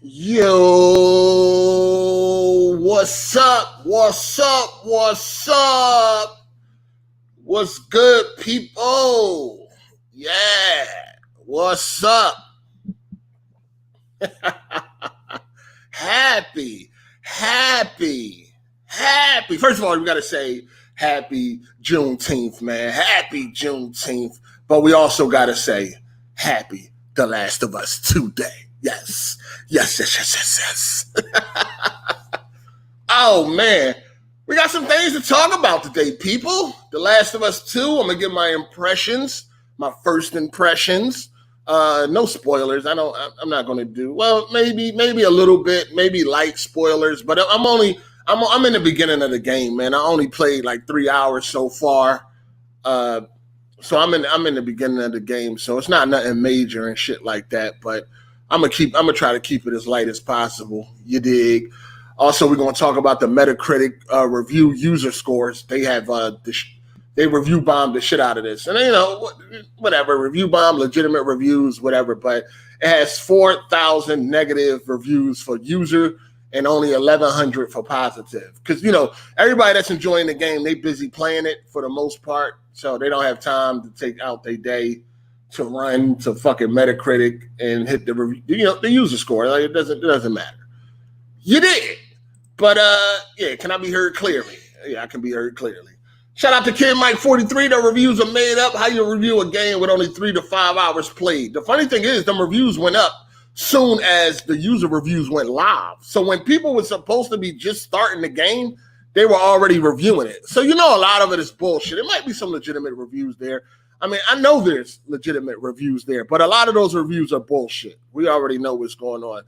Yo, what's up? What's up? What's up? What's good, people? Yeah, what's up? happy. First of all, we got to say happy Juneteenth, man. Happy Juneteenth. But we also got to say happy The Last of Us 2 Day. Yes. Oh, man. We got some things to talk about today, people. The Last of Us 2, I'm going to give my impressions, my first impressions. No spoilers. I'm not going to do, well, maybe a little bit, maybe light spoilers, but I'm in the beginning of the game, man. I only played like 3 hours so far. So I'm in the beginning of the game, so it's not nothing major and shit like that, but I'm gonna try to keep it as light as possible. You dig? Also, we're gonna talk about the Metacritic review user scores. They have they review bombed the shit out of this, and whatever, review bomb, legitimate reviews, whatever. But it has 4,000 negative reviews for user and only 1,100 for positive. Because everybody that's enjoying the game, they busy playing it for the most part, so they don't have time to take out their day to run to fucking Metacritic and hit the review, the user score. Like, it doesn't matter. You did. But yeah, can I be heard clearly? Yeah, I can be heard clearly. Shout out to Kid Mike 43. The reviews are made up. How you review a game with only 3 to 5 hours played? The funny thing is, them reviews went up soon as the user reviews went live. So when people were supposed to be just starting the game, they were already reviewing it. So a lot of it is bullshit. It might be some legitimate reviews there. I mean, I know there's legitimate reviews there, but a lot of those reviews are bullshit. We already know what's going on.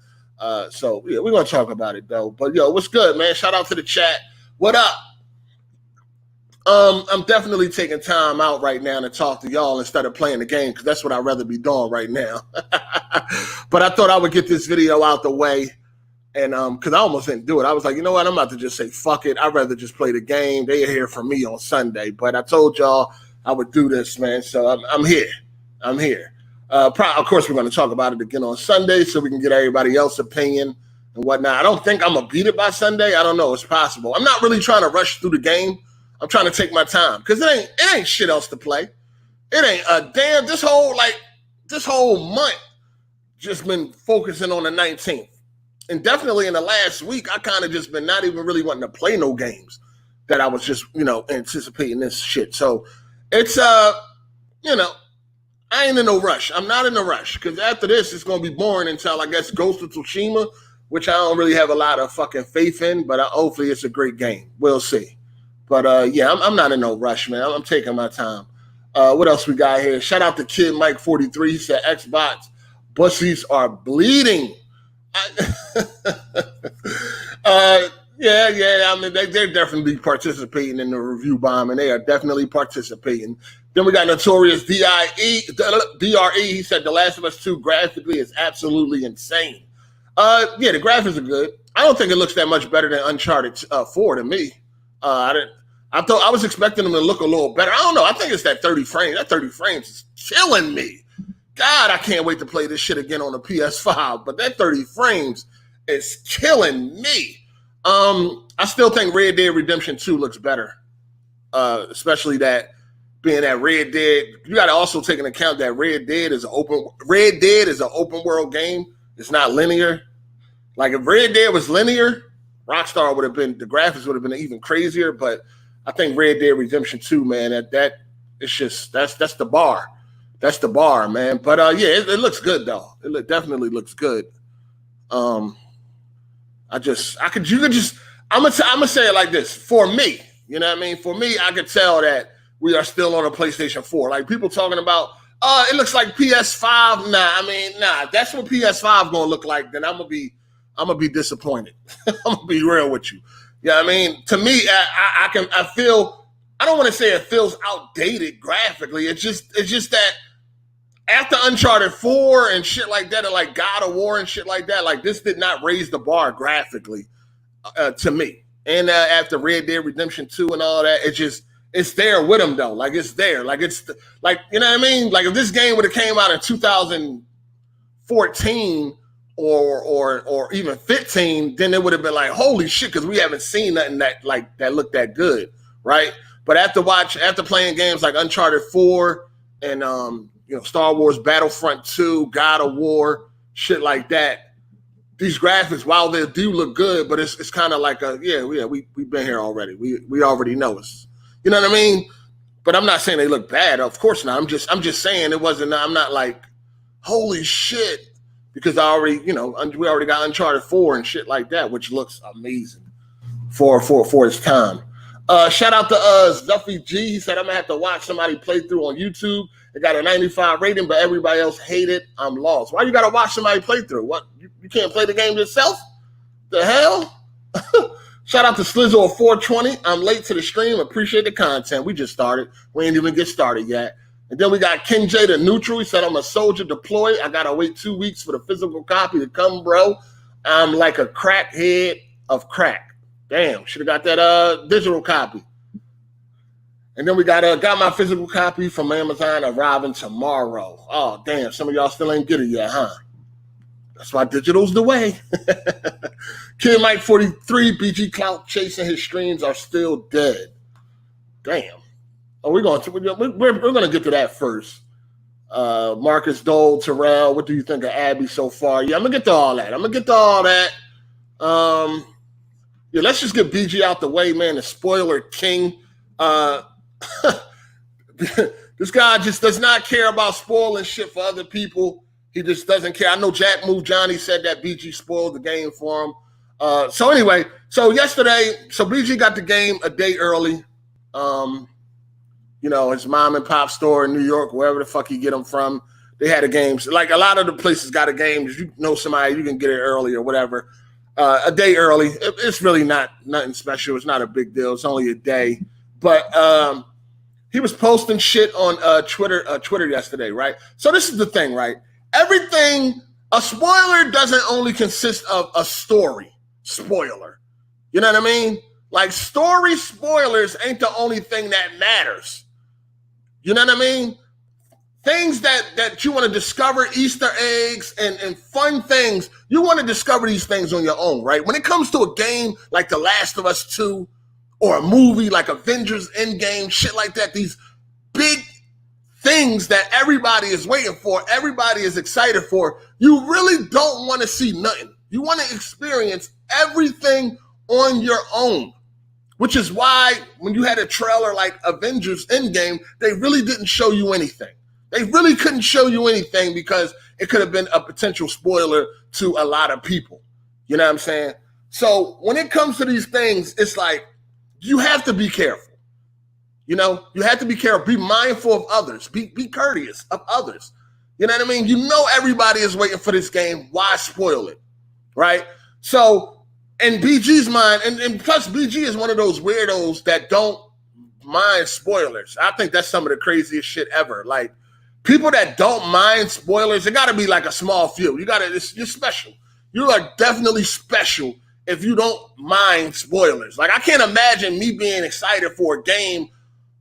So yeah, we're going to talk about it, though. But, what's good, man? Shout out to the chat. What up? I'm definitely taking time out right now to talk to y'all instead of playing the game, because that's what I'd rather be doing right now. But I thought I would get this video out the way, and because I almost didn't do it. I was like, you know what? I'm about to just say, fuck it. I'd rather just play the game. They hear from me on Sunday. But I told y'all I would do this, man. So I'm here. Of course, we're going to talk about it again on Sunday so we can get everybody else's opinion and whatnot. I don't think I'm going to beat it by Sunday. I don't know. It's possible. I'm not really trying to rush through the game. I'm trying to take my time because it ain't shit else to play. It ain't a damn, this whole month just been focusing on the 19th. And definitely in the last week, I kind of just been not even really wanting to play no games that I was just, anticipating this shit. So it's, I ain't in no rush. I'm not in a rush because after this, it's going to be boring until, I guess, Ghost of Tsushima, which I don't really have a lot of fucking faith in, but hopefully it's a great game. We'll see. But, yeah, I'm not in no rush, man. I'm taking my time. What else we got here? Shout out to Kid Mike 43. He said Xbox bussies are bleeding. Yeah. I mean, they're definitely participating in the review bomb, and they are definitely participating. Then we got Notorious DRE. He said The Last of Us 2 graphically is absolutely insane. Yeah, the graphics are good. I don't think it looks that much better than Uncharted 4 to me. I thought I was expecting them to look a little better. I don't know. I think it's that 30 frames. That 30 frames is killing me. God, I can't wait to play this shit again on the PS5. But that 30 frames is killing me. I still think Red Dead Redemption 2 looks better. Especially that being that Red Dead. You got to also take into account that Red Dead is an open world game. It's not linear. Like if Red Dead was linear, Rockstar the graphics would have been even crazier. But I think Red Dead Redemption 2, man, that it's just that's the bar. That's the bar, man. But yeah, it looks good though. It definitely looks good. I'm gonna say it like this. For me, you know what I mean? For me, I could tell that we are still on a PlayStation 4. Like people talking about, it looks like PS5. Nah. That's what PS5 gonna look like. Then I'm gonna be disappointed. I'm gonna be real with you. Yeah, I mean, to me, I feel. I don't want to say it feels outdated graphically. It's just that after Uncharted 4 and shit like that, and like God of War and shit like that, like this did not raise the bar graphically to me. And after Red Dead Redemption 2 and all that, it's there with them though. Like it's there. Like it's like, you know what I mean? Like if this game would have came out in 2014 or even 15, then it would have been like, holy shit, because we haven't seen nothing that looked that good, right? But after playing games like Uncharted 4 and Star Wars Battlefront 2, God of War, shit like that, these graphics, while they do look good, but it's kind of like we've been here already. We already know us. You know what I mean? But I'm not saying they look bad. Of course not. I'm just saying it wasn't. I'm not like, holy shit, because we already got Uncharted 4 and shit like that, which looks amazing for its time. Shout out to Zuffy G. He said, I'm gonna have to watch somebody play through on YouTube. It got a 95 rating, but everybody else hate it. I'm lost. Why you gotta watch somebody play through? What, you can't play the game yourself? The hell? Shout out to Slizzle of 420. I'm late to the stream. Appreciate the content. We just started. We ain't even get started yet. And then we got Ken J the Neutral. He said, I'm a soldier deployed. I gotta wait 2 weeks for the physical copy to come, bro. I'm like a crackhead of crack. Damn, should have got that digital copy. And then we got my physical copy from Amazon arriving tomorrow. Oh, damn, some of y'all still ain't get it yet, huh? That's why digital's the way. Kid Mike 43, BG Clout chasing his streams are still dead. Damn. Oh, we're gonna get to that first. Marcus Dole, Terrell, what do you think of Abby so far? Yeah, I'm gonna get to all that. Let's just get BG out the way, man. The spoiler king. This guy just does not care about spoiling shit for other people. He just doesn't care. I know Jack Move Johnny said that BG spoiled the game for him. So BG got the game a day early. His mom and pop store in New York, wherever the fuck he get them from, they had a game. Like a lot of the places got a game. If you know somebody, you can get it early or whatever. A day early. It's really nothing special. It's not a big deal. It's only a day. But he was posting shit on Twitter yesterday, right? So this is the thing, right? A spoiler doesn't only consist of a story spoiler. You know what I mean? Like, story spoilers ain't the only thing that matters. You know what I mean? Things that you want to discover, Easter eggs and fun things, you want to discover these things on your own, right? When it comes to a game like The Last of Us 2 or a movie like Avengers Endgame, shit like that, these big things that everybody is waiting for, everybody is excited for, you really don't want to see nothing. You want to experience everything on your own, which is why when you had a trailer like Avengers Endgame, they really didn't show you anything. They really couldn't show you anything because it could have been a potential spoiler to a lot of people. You know what I'm saying? So when it comes to these things, it's like, you have to be careful. You have to be careful. Be mindful of others. Be courteous of others. You know what I mean? You know everybody is waiting for this game. Why spoil it? Right? So, in BG's mind, and plus BG is one of those weirdos that don't mind spoilers. I think that's some of the craziest shit ever. Like, people that don't mind spoilers, it got to be like a small few. You're special. You are definitely special if you don't mind spoilers. Like, I can't imagine me being excited for a game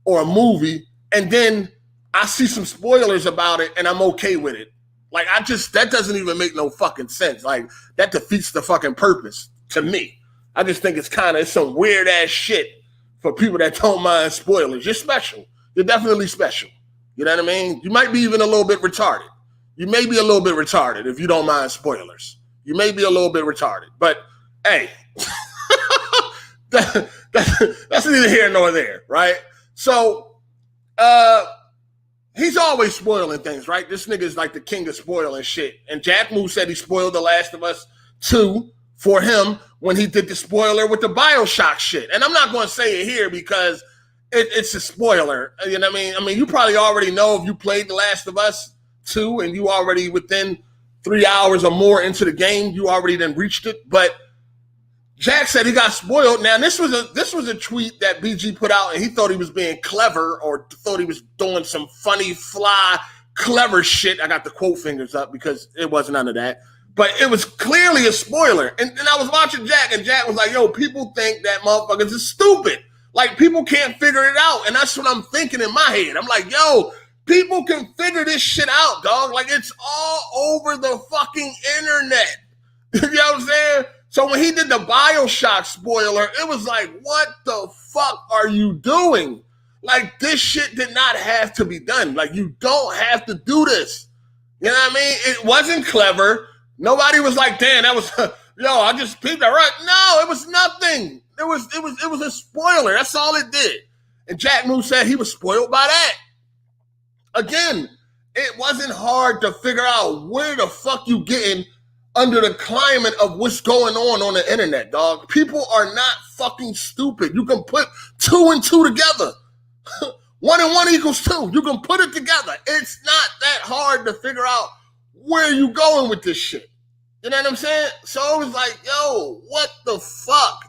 or a movie and then I see some spoilers about it and I'm okay with it. Like, that doesn't even make no fucking sense. Like, that defeats the fucking purpose to me. I just think it's some weird ass shit for people that don't mind spoilers. You're special. You're definitely special. You know what I mean? You might be even a little bit retarded. You may be a little bit retarded if you don't mind spoilers. You may be a little bit retarded. But, hey, that's neither here nor there, right? So, he's always spoiling things, right? This nigga is like the king of spoiling shit. And Jack Moo said he spoiled The Last of Us 2 for him when he did the spoiler with the BioShock shit. And I'm not going to say it here because it's a spoiler. You know what I mean? I mean, you probably already know if you played The Last of Us 2 and you already within 3 hours or more into the game, you already then reached it. But Jack said he got spoiled. Now, this was a tweet that BG put out, and he thought he was being clever or thought he was doing some funny, fly, clever shit. I got the quote fingers up because it wasn't none of that. But it was clearly a spoiler. And I was watching Jack, and Jack was like, yo, people think that motherfuckers is stupid. Like, people can't figure it out. And that's what I'm thinking in my head. I'm like, yo, people can figure this shit out, dog. Like, it's all over the fucking internet. You know what I'm saying? So when he did the BioShock spoiler, it was like, what the fuck are you doing? Like, this shit did not have to be done. Like, you don't have to do this. You know what I mean? It wasn't clever. Nobody was like, damn, that was, yo, I just peeped that right. No, it was nothing. It was a spoiler. That's all it did. And Jack Moose said he was spoiled by that. Again, it wasn't hard to figure out where the fuck you getting under the climate of what's going on the internet, dog. People are not fucking stupid. You can put 2 and 2 together. 1 and 1 equals 2. You can put it together. It's not that hard to figure out where you going with this shit. You know what I'm saying? So it was like, yo, what the fuck?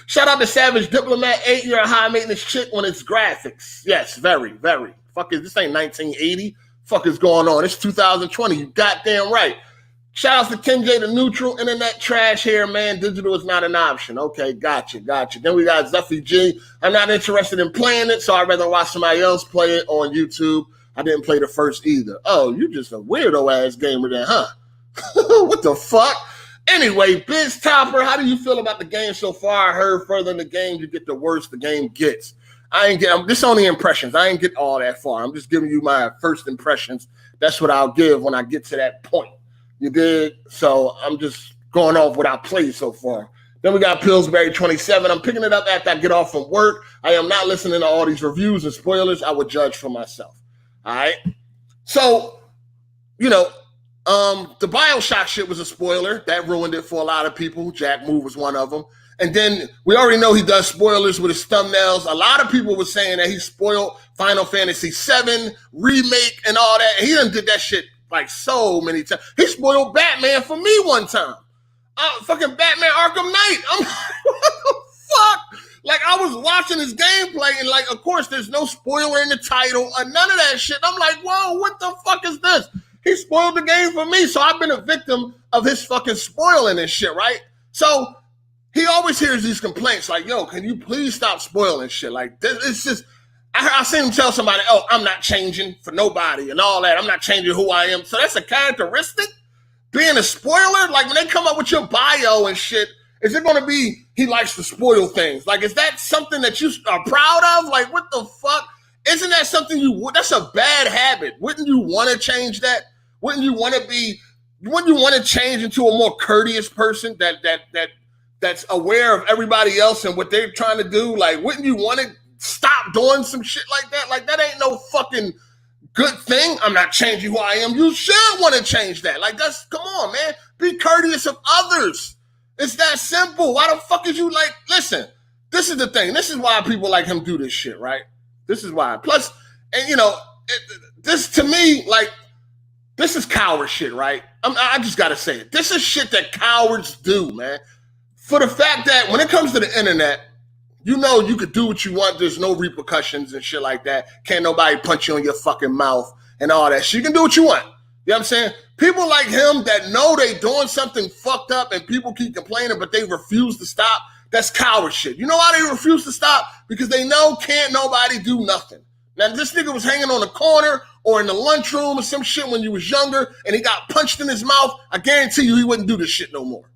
Shout out to Savage Diplomat, 8-year high maintenance chick when it's graphics. Yes, very, very. Fuck is this ain't 1980. Fuck is going on? It's 2020. You goddamn right. Shout out to Ken J, the neutral internet trash here, man. Digital is not an option. Okay, gotcha. Then we got Zuffy G. I'm not interested in playing it, so I'd rather watch somebody else play it on YouTube. I didn't play the first either. Oh, you just a weirdo ass gamer then, huh? What the fuck? Anyway, Biz Topper, how do you feel about the game so far? I heard further in the game, you get the worse the game gets. This is only impressions. I ain't get all that far. I'm just giving you my first impressions. That's what I'll give when I get to that point. You did? So I'm just going off what I played so far. Then we got Pillsbury 27. I'm picking it up after I get off from work. I am not listening to all these reviews and spoilers. I would judge for myself. All right? So, the BioShock shit was a spoiler. That ruined it for a lot of people. Jack Move was one of them. And then we already know he does spoilers with his thumbnails. A lot of people were saying that he spoiled Final Fantasy VII remake and all that. And he done did that shit like so many times. He spoiled Batman for me one time. Fucking Batman Arkham Knight. I'm like, what the fuck? Like, I was watching his gameplay and, like, of course, there's no spoiler in the title or none of that shit. I'm like, whoa, what the fuck is this? He spoiled the game for me, so I've been a victim of his fucking spoiling and shit, right? So he always hears these complaints like, yo, can you please stop spoiling shit? Like, it's just, I seen him tell somebody, oh, I'm not changing for nobody and all that. I'm not changing who I am. So that's a characteristic? Being a spoiler? Like, when they come up with your bio and shit, is it going to be he likes to spoil things? Like, is that something that you are proud of? Like, what the fuck? Isn't that something that's a bad habit? Wouldn't you want to change that? Wouldn't you want to change into a more courteous person that's aware of everybody else and what they're trying to do? Like, wouldn't you want to stop doing some shit like that? Like, that ain't no fucking good thing. I'm not changing who I am. You should want to change that. Like, come on, man. Be courteous of others. It's that simple. Why the fuck is you like, listen, this is the thing. This is why people like him do this shit, right? This is why. Plus, and this to me, like, this is coward shit, right? I just got to say it. This is shit that cowards do, man. For the fact that when it comes to the internet, you could do what you want. There's no repercussions and shit like that. Can't nobody punch you in your fucking mouth and all that shit. You can do what you want. You know what I'm saying? People like him that know they doing something fucked up and people keep complaining, but they refuse to stop. That's coward shit. You know why they refuse to stop? Because they know can't nobody do nothing. Now, this nigga was hanging on the corner or in the lunchroom or some shit when you was younger and he got punched in his mouth. I guarantee you he wouldn't do this shit no more.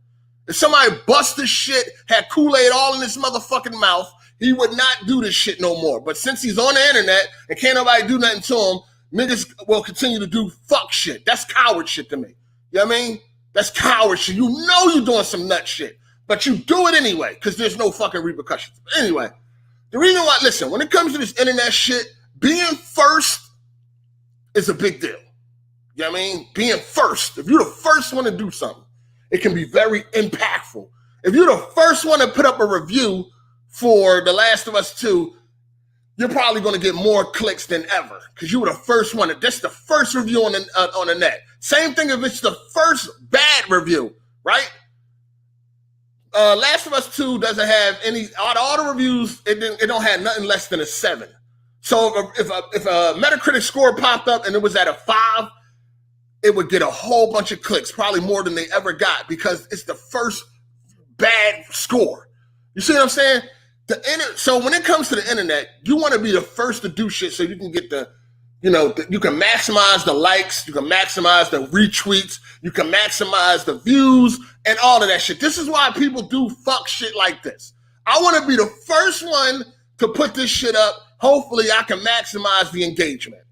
If somebody bust this shit, had Kool-Aid all in his motherfucking mouth, he would not do this shit no more. But since he's on the internet and can't nobody do nothing to him, niggas will continue to do fuck shit. That's coward shit to me. You know what I mean? That's coward shit. You know you're doing some nut shit, but you do it anyway because there's no fucking repercussions. But anyway, the reason why, listen, when it comes to this internet shit, being first is a big deal. You know what I mean? Being first. If you're the first one to do something, it can be very impactful. If you're the first one to put up a review for The Last of Us 2, you're probably going to get more clicks than ever because you were the first one. That's the first review on the net. Same thing if it's the first bad review, right? Last of Us 2 doesn't have any, all the reviews, it don't have nothing less than a 7. So if a Metacritic score popped up and it was at a 5, it would get a whole bunch of clicks, probably more than they ever got because it's the first bad score. You see what I'm saying? So when it comes to the internet, you want to be the first to do shit so you can get the you can maximize the likes, you can maximize the retweets, you can maximize the views and all of that shit. This is why people do fuck shit like this. I want to be the first one to put this shit up. Hopefully I can maximize the engagement.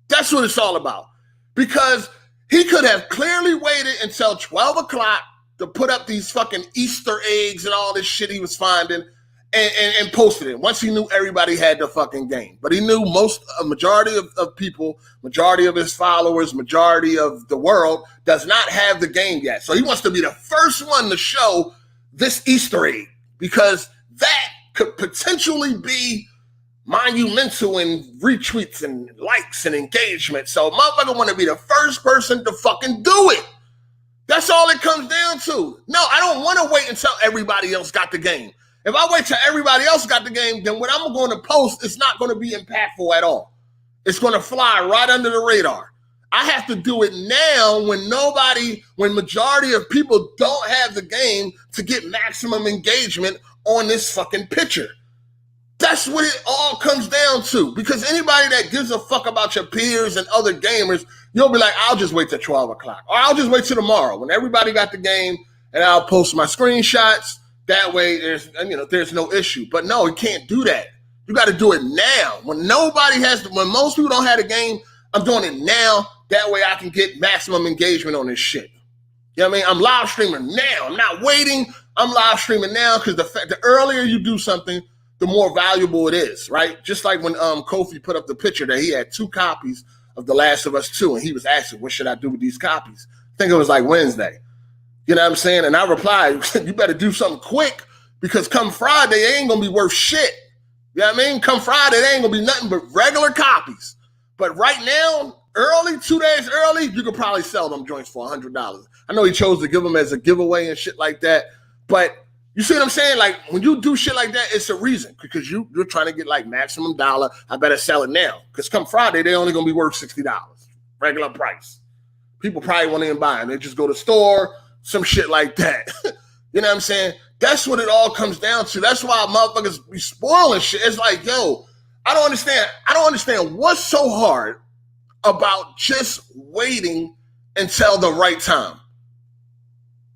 That's what it's all about. Because he could have clearly waited until 12 o'clock to put up these fucking Easter eggs and all this shit he was finding and posted it once he knew everybody had the fucking game. But he knew a majority of people, majority of his followers, majority of the world does not have the game yet. So he wants to be the first one to show this Easter egg because that could potentially be monumental in retweets and likes and engagement. So motherfucker want to be the first person to fucking do it. That's all it comes down to. No, I don't want to wait until everybody else got the game. If I wait till everybody else got the game, then what I'm going to post is not going to be impactful at all. It's going to fly right under the radar. I have to do it now when majority of people don't have the game to get maximum engagement on this fucking picture. That's what it all comes down to. Because anybody that gives a fuck about your peers and other gamers, you'll be like, I'll just wait till 12 o'clock. Or I'll just wait till tomorrow when everybody got the game and I'll post my screenshots. That way there's no issue. But no, you can't do that. You got to do it now. When most people don't have the game, I'm doing it now. That way I can get maximum engagement on this shit. You know what I mean? I'm live streaming now. I'm not waiting. I'm live streaming now because the earlier you do something, the more valuable it is, right? Just like when Kofi put up the picture that he had 2 copies of The Last of Us 2, and he was asking, what should I do with these copies? I think it was like Wednesday. You know what I'm saying? And I replied, you better do something quick because come Friday, they ain't going to be worth shit. You know what I mean? Come Friday, they ain't going to be nothing but regular copies. But right now, 2 days early, you could probably sell them joints for $100. I know he chose to give them as a giveaway and shit like that. But you see what I'm saying? Like when you do shit like that, it's a reason because you're trying to get like maximum dollar. I better sell it now because come Friday, they're only going to be worth $60, regular price. People probably won't even buy them. They just go to the store, some shit like that. You know what I'm saying? That's what it all comes down to. That's why motherfuckers be spoiling shit. It's like, yo, I don't understand what's so hard about just waiting until the right time,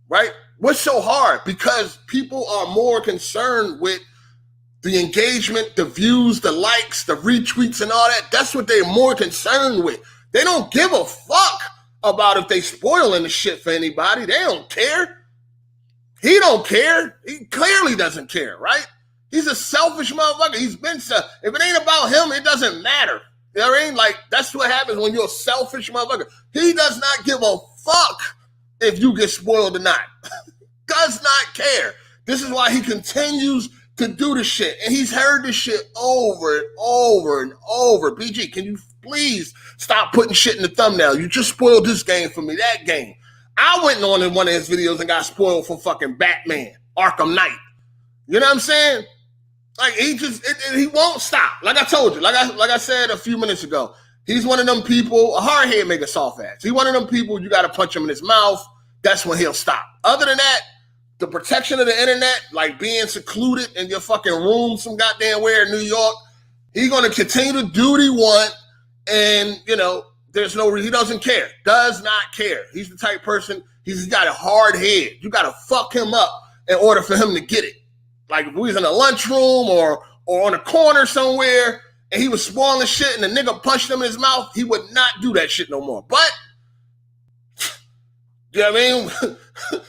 right? What's so hard? Because people are more concerned with the engagement, the views, the likes, the retweets and all that. That's what they're more concerned with. They don't give a fuck about if they spoiling the shit for anybody. They don't care. He don't care. He clearly doesn't care, right? He's a selfish motherfucker. If it ain't about him, it doesn't matter. You know what I mean? Like, that's what happens when you're a selfish motherfucker. He does not give a fuck if you get spoiled or not. Does not care. This is why he continues to do the shit. And he's heard this shit over and over and over. BG, can you please stop putting shit in the thumbnail? You just spoiled this game for me, that game. I went on in one of his videos and got spoiled for fucking Batman, Arkham Knight. You know what I'm saying? Like he won't stop. Like I told you, like I said a few minutes ago, he's one of them people, a hard head make a soft ass. He's one of them people you got to punch him in his mouth. That's when he'll stop. Other than that, the protection of the internet, like being secluded in your fucking room, some goddamn where in New York, he's going to continue to do what he want. And, there's no reason. He doesn't care. Does not care. He's the type person, he's got a hard head. You got to fuck him up in order for him to get it. Like if we was in a lunchroom or on a corner somewhere and he was spoiling shit and the nigga punched him in his mouth, he would not do that shit no more. But, you know what I mean?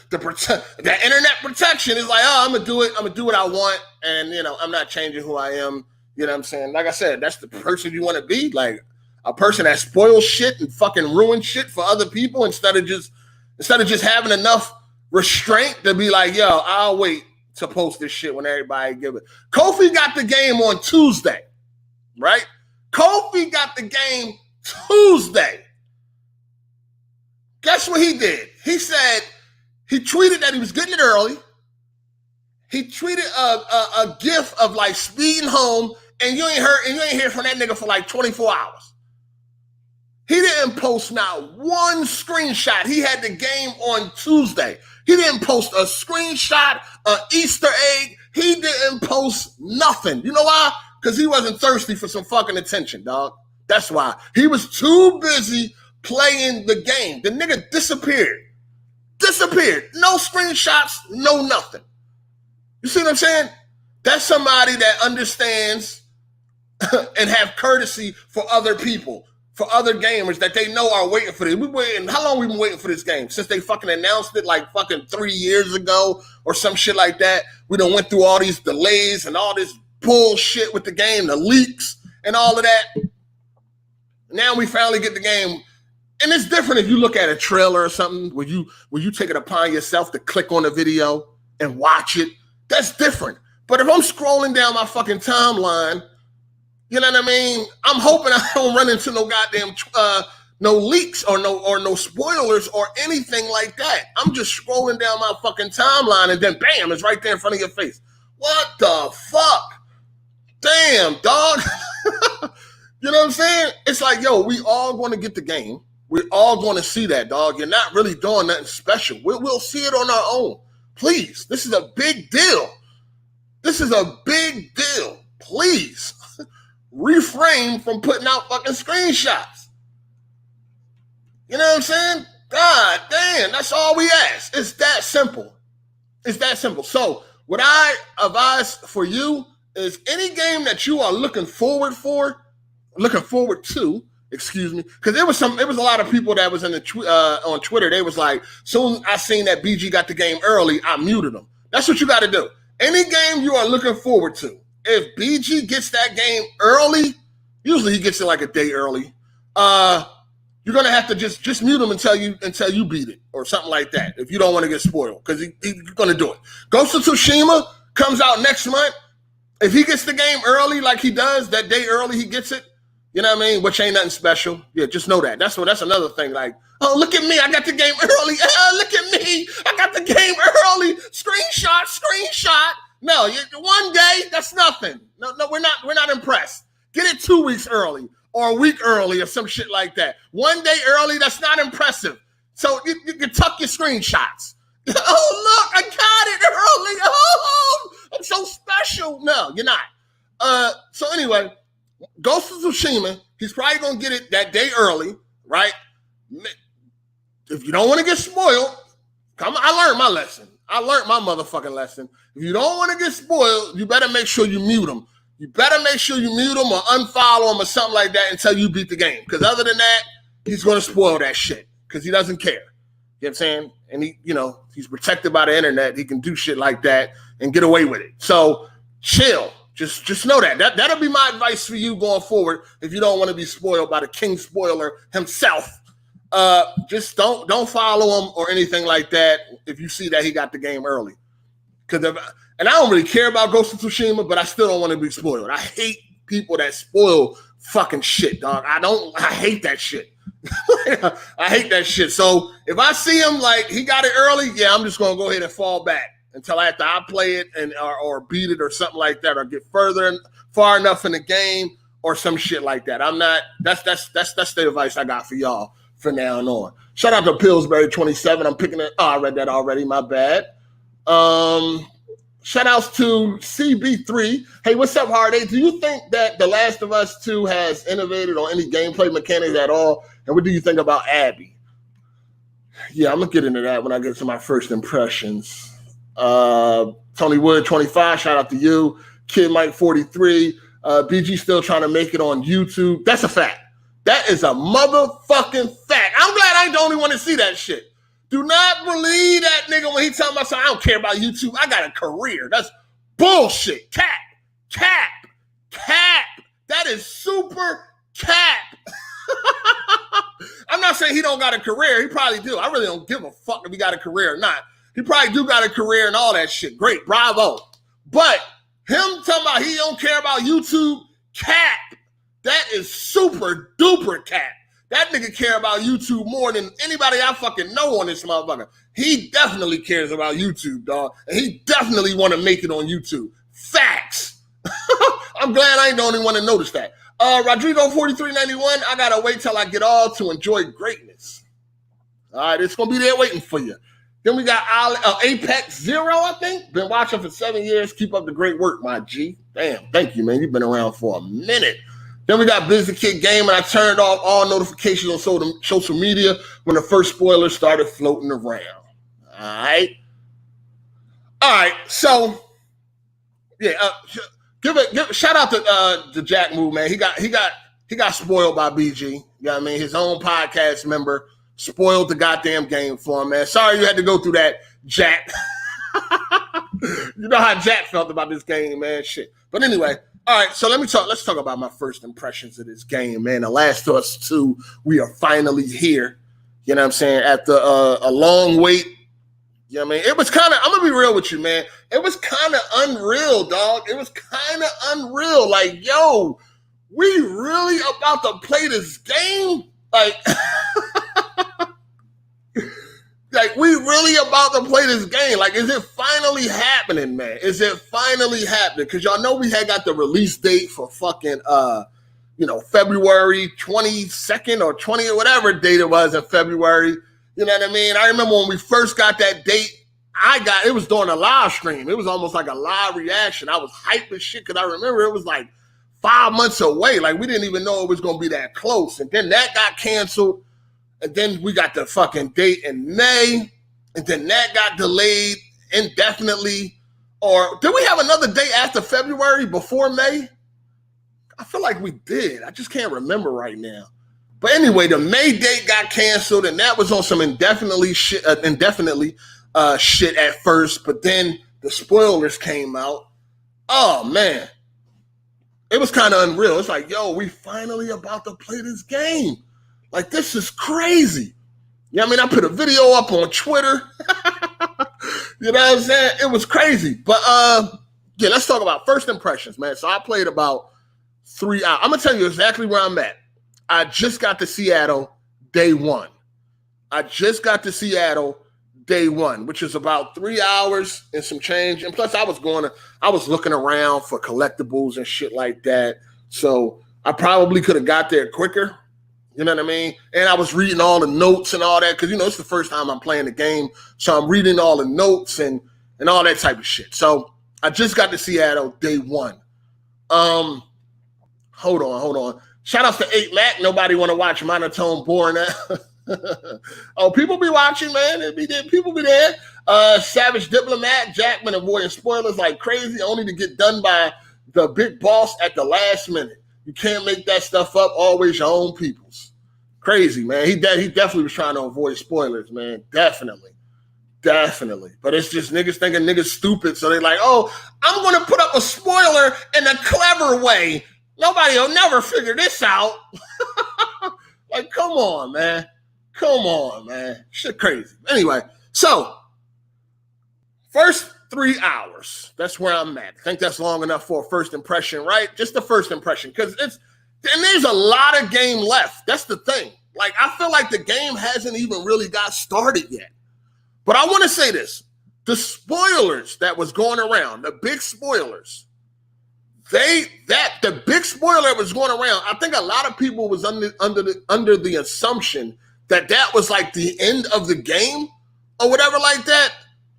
The internet protection is like, I'm going to do it. I'm going to do what I want. And, I'm not changing who I am. You know what I'm saying? Like I said, that's the person you want to be. Like a person that spoils shit and fucking ruins shit for other people instead of just having enough restraint to be like, yo, I'll wait to post this shit when everybody give it. Kofi got the game on Tuesday, right? Kofi got the game Tuesday. Guess what he did? He said, he tweeted that he was getting it early. He tweeted a gif of like speeding home, and you ain't hear from that nigga for like 24 hours. He didn't post not one screenshot. He had the game on Tuesday. He didn't post a screenshot, an Easter egg. He didn't post nothing. You know why? Because he wasn't thirsty for some fucking attention, dog. That's why. He was too busy playing the game. The nigga disappeared. No screenshots, no nothing. You see what I'm saying? That's somebody that understands and have courtesy for other people, for other gamers that they know are waiting for this. How long we been waiting for this game? Since they fucking announced it like fucking 3 years ago or some shit like that. We done went through all these delays and all this bullshit with the game, the leaks and all of that. Now we finally get the game. And it's different if you look at a trailer or something where you take it upon yourself to click on the video and watch it. That's different. But if I'm scrolling down my fucking timeline, you know what I mean? I'm hoping I don't run into no goddamn no leaks or no spoilers or anything like that. I'm just scrolling down my fucking timeline and then bam, it's right there in front of your face. What the fuck? Damn, dog. You know what I'm saying? It's like, yo, we all going to get the game. We're all going to see that, dog. You're not really doing nothing special. We'll see it on our own. Please, this is a big deal. Please, refrain from putting out fucking screenshots. You know what I'm saying? God damn, that's all we ask. It's that simple. So what I advise for you is any game that you are looking forward to, excuse me, because it was a lot of people that was in the on Twitter. They was like, soon I seen that BG got the game early, I muted them. That's what you got to do. Any game you are looking forward to, if BG gets that game early, usually he gets it like a day early. You're gonna have to just mute him until you beat it or something like that. If you don't want to get spoiled, because he's gonna do it. Ghost of Tsushima comes out next month. If he gets the game early, like he does that day early, he gets it. You know what I mean? Which ain't nothing special. Yeah, just know that. That's another thing. Like, oh, look at me, I got the game early. Look at me, I got the game early. Screenshot. No, 1 day, that's nothing. No, we're not impressed. Get it 2 weeks early or a week early or some shit like that. 1 day early, that's not impressive. So you can tuck your screenshots. Oh, look, I got it early. Oh, I'm so special. No, you're not. So anyway, Ghost of Tsushima, he's probably going to get it that day early, right? If you don't want to get spoiled, I learned my lesson. I learned my motherfucking lesson. If you don't want to get spoiled, you better make sure you mute him. You better make sure you mute him or unfollow him or something like that until you beat the game. Because other than that, he's going to spoil that shit because he doesn't care. You know what I'm saying? And he's protected by the internet. He can do shit like that and get away with it. So chill. Just know that. That'll be my advice for you going forward if you don't want to be spoiled by the king spoiler himself. Just don't follow him or anything like that if you see that he got the game early. And I don't really care about Ghost of Tsushima, but I still don't want to be spoiled. I hate people that spoil fucking shit, dog. I hate that shit. I hate that shit. So if I see him like he got it early, yeah, I'm just gonna go ahead and fall back until after I play it or beat it or something like that, or get far enough in the game or some shit like that. I'm not. That's the advice I got for y'all from now on. Shout out to Pillsbury 27. I'm picking it. Oh, I read that already. My bad. Shout outs to CB3. Hey, what's up, Hard8? Do you think that The Last of Us 2 has innovated on any gameplay mechanics at all? And what do you think about Abby? Yeah, I'm going to get into that when I get to my first impressions. Tony Wood 25, shout out to you. Kid Mike 43. BG still trying to make it on YouTube. That's a fact. That is a motherfucking fact. I'm glad I ain't the only one to see that shit. Do not believe that nigga when he talking about something. I don't care about YouTube. I got a career. That's bullshit. Cap. That is super cap. I'm not saying he don't got a career. He probably do. I really don't give a fuck if he got a career or not. He probably do got a career and all that shit. Great. Bravo. But him talking about he don't care about YouTube, cap. That is super duper cap. That nigga care about YouTube more than anybody I fucking know on this motherfucker. He definitely cares about YouTube, dog. And he definitely want to make it on YouTube. Facts. I'm glad I ain't the only one to notice that. Rodrigo 4391, I gotta wait till I get all to enjoy greatness. All right, it's gonna be there waiting for you. Then we got Apex Zero, I think. Been watching for 7 years. Keep up the great work, my G. Damn, thank you, man. You've been around for a minute. Then we got Busy Kid Game, and I turned off all notifications on social media when the first spoiler started floating around. All right. So, yeah, shout out to Jack Moo, man. He got spoiled by BG. You know what I mean? His own podcast member spoiled the goddamn game for him, man. Sorry you had to go through that, Jack. You know how Jack felt about this game, man. Shit. But anyway, all right, so let's talk about my first impressions of this game, man. The Last of Us 2, we are finally here. You know what I'm saying? After a long wait. You know what I mean? It was kind of, I'm going to be real with you, man. It was kind of unreal, dog. It was kind of unreal. Like, yo, we really about to play this game? Like, like, we really about to play this game? Like, is it finally happening, man? Is it finally happening? Because y'all know we had got the release date for fucking, February 22nd or 20th, or whatever date it was in February. You know what I mean? I remember when we first got that date, it was during a live stream. It was almost like a live reaction. I was hyped as shit because I remember it was like 5 months away. Like, we didn't even know it was going to be that close. And then that got canceled. And then we got the fucking date in May. And then that got delayed indefinitely. Or did we have another date after February before May? I feel like we did. I just can't remember right now. But anyway, the May date got canceled, and that was on some indefinitely shit at first. But then the spoilers came out. Oh man, it was kind of unreal. It's like, yo, we finally about to play this game. Like, this is crazy. You know what I mean? I put a video up on Twitter. You know what I'm saying? It was crazy. But yeah, let's talk about first impressions, man. So I played about 3 hours. I'm gonna tell you exactly where I'm at. I just got to Seattle day one. Which is about 3 hours and some change. And plus I was looking around for collectibles and shit like that. So I probably could have got there quicker. You know what I mean? And I was reading all the notes and all that because, it's the first time I'm playing the game. So I'm reading all the notes and all that type of shit. So I just got to Seattle day one. Hold on. Shout out to 8 Lack. Nobody want to watch monotone boring. Oh, people be watching, man. People be there. Savage Diplomat. Jack been avoiding spoilers like crazy, only to get done by the big boss at the last minute. You can't make that stuff up. Always your own people's. Crazy, man. He definitely was trying to avoid spoilers, man. Definitely. But it's just niggas thinking niggas stupid. So they're like, oh, I'm going to put up a spoiler in a clever way. Nobody will never figure this out. Like, come on, man. Shit crazy. Anyway, so first 3 hours. That's where I'm at. I think that's long enough for a first impression, right? Just the first impression. Because there's a lot of game left. That's the thing. Like, I feel like the game hasn't even really got started yet. But I want to say this. The spoilers that was going around, the big spoilers, the big spoiler that was going around, I think a lot of people was under the assumption that was like the end of the game or whatever like that.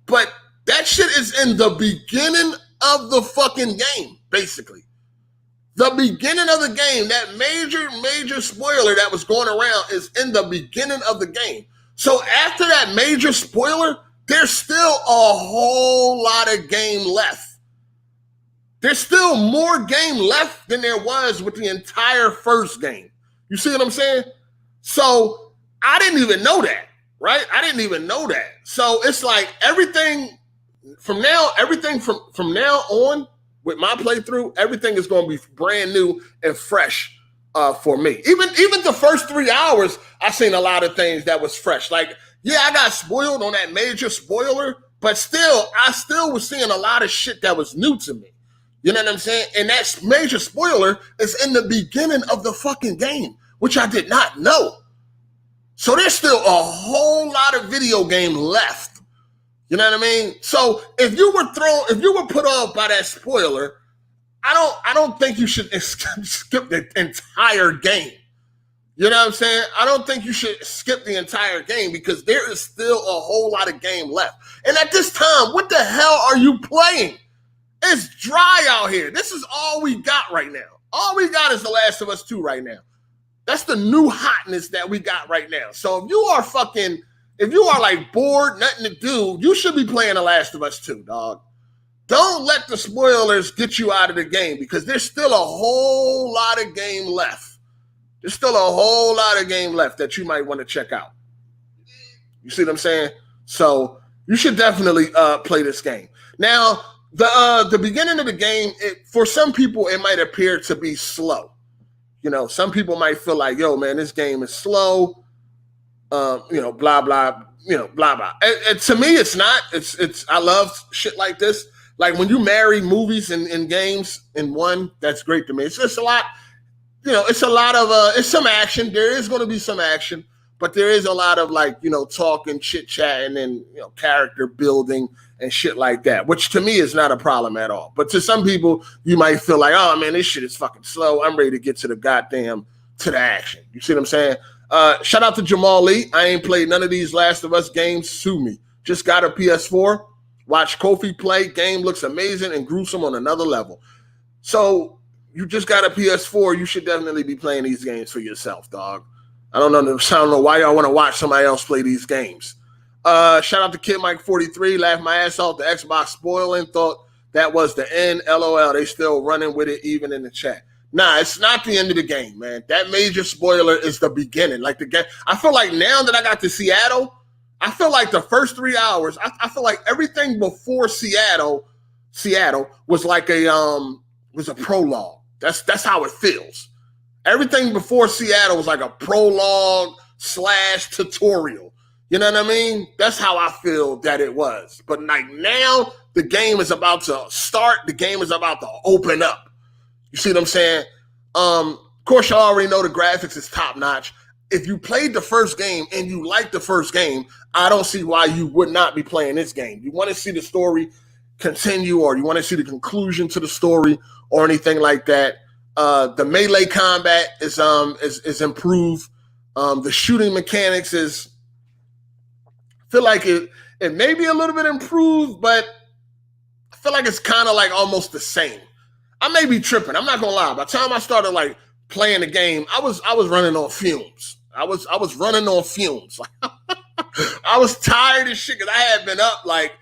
But that shit is in the beginning of the fucking game, basically. The beginning of the game, that major spoiler that was going around is in the beginning of the game. So after that major spoiler, there's still a whole lot of game left. There's still more game left than there was with the entire first game. You see what I'm saying? So I didn't even know that, right? So it's like everything from now on with my playthrough, everything is going to be brand new and fresh for me. Even the first 3 hours, I seen a lot of things that was fresh. Like, yeah, I got spoiled on that major spoiler, but I still was seeing a lot of shit that was new to me. You know what I'm saying? And that major spoiler is in the beginning of the fucking game, which I did not know. So there's still a whole lot of video game left. You know what I mean? So if you were put off by that spoiler, I don't think you should skip the entire game. You know what I'm saying? I don't think you should skip the entire game because there is still a whole lot of game left. And at this time, what the hell are you playing? It's dry out here. This is all we got right now. All we got is The Last of Us 2 right now. That's the new hotness that we got right now. So if you are like bored, nothing to do, you should be playing The Last of Us 2, dog. Don't let the spoilers get you out of the game because there's still a whole lot of game left. There's still a whole lot of game left that you might want to check out. You see what I'm saying? So you should definitely play this game. Now, the beginning of the game, for some people, it might appear to be slow. You know, some people might feel like, yo, man, this game is slow. Blah, blah, blah, blah. And to me, it's not. It's. I love shit like this. Like when you marry movies and games in one, that's great to me. It's just a lot, it's a lot of, it's some action. There is going to be some action, but there is a lot of like, talking, chit chatting and, character building and shit like that, which to me is not a problem at all. But to some people, you might feel like, oh man, this shit is fucking slow. I'm ready to get to the action. You see what I'm saying? Shout out to Jamal Lee. I ain't played none of these Last of Us games. Sue me. Just got a PS4. Watch Kofi play. Game looks amazing and gruesome on another level. So you just got a PS4. You should definitely be playing these games for yourself, dog. I don't know why y'all want to watch somebody else play these games. Shout out to Kid Mike 43. Laughed my ass off. The Xbox spoiling. Thought that was the end. LOL. They still running with it even in the chat. Nah, it's not the end of the game, man. That major spoiler is the beginning. Like the game. I feel like now that I got to Seattle, I feel like the first 3 hours, I feel like everything before Seattle was like was a prologue. That's how it feels. Everything before Seattle was like a prologue / tutorial. You know what I mean? That's how I feel that it was. But like now, the game is about to start. The game is about to open up. You see what I'm saying? Of course, you already know the graphics is top notch. If you played the first game and you liked the first game, I don't see why you would not be playing this game. You want to see the story continue, or you want to see the conclusion to the story, or anything like that. The melee combat is improved. The shooting mechanics I feel like it may be a little bit improved, but I feel like it's kind of like almost the same. I may be tripping. I'm not gonna lie. By the time I started like playing the game, I was running on fumes. I was running on fumes. I was tired as shit because I had been up like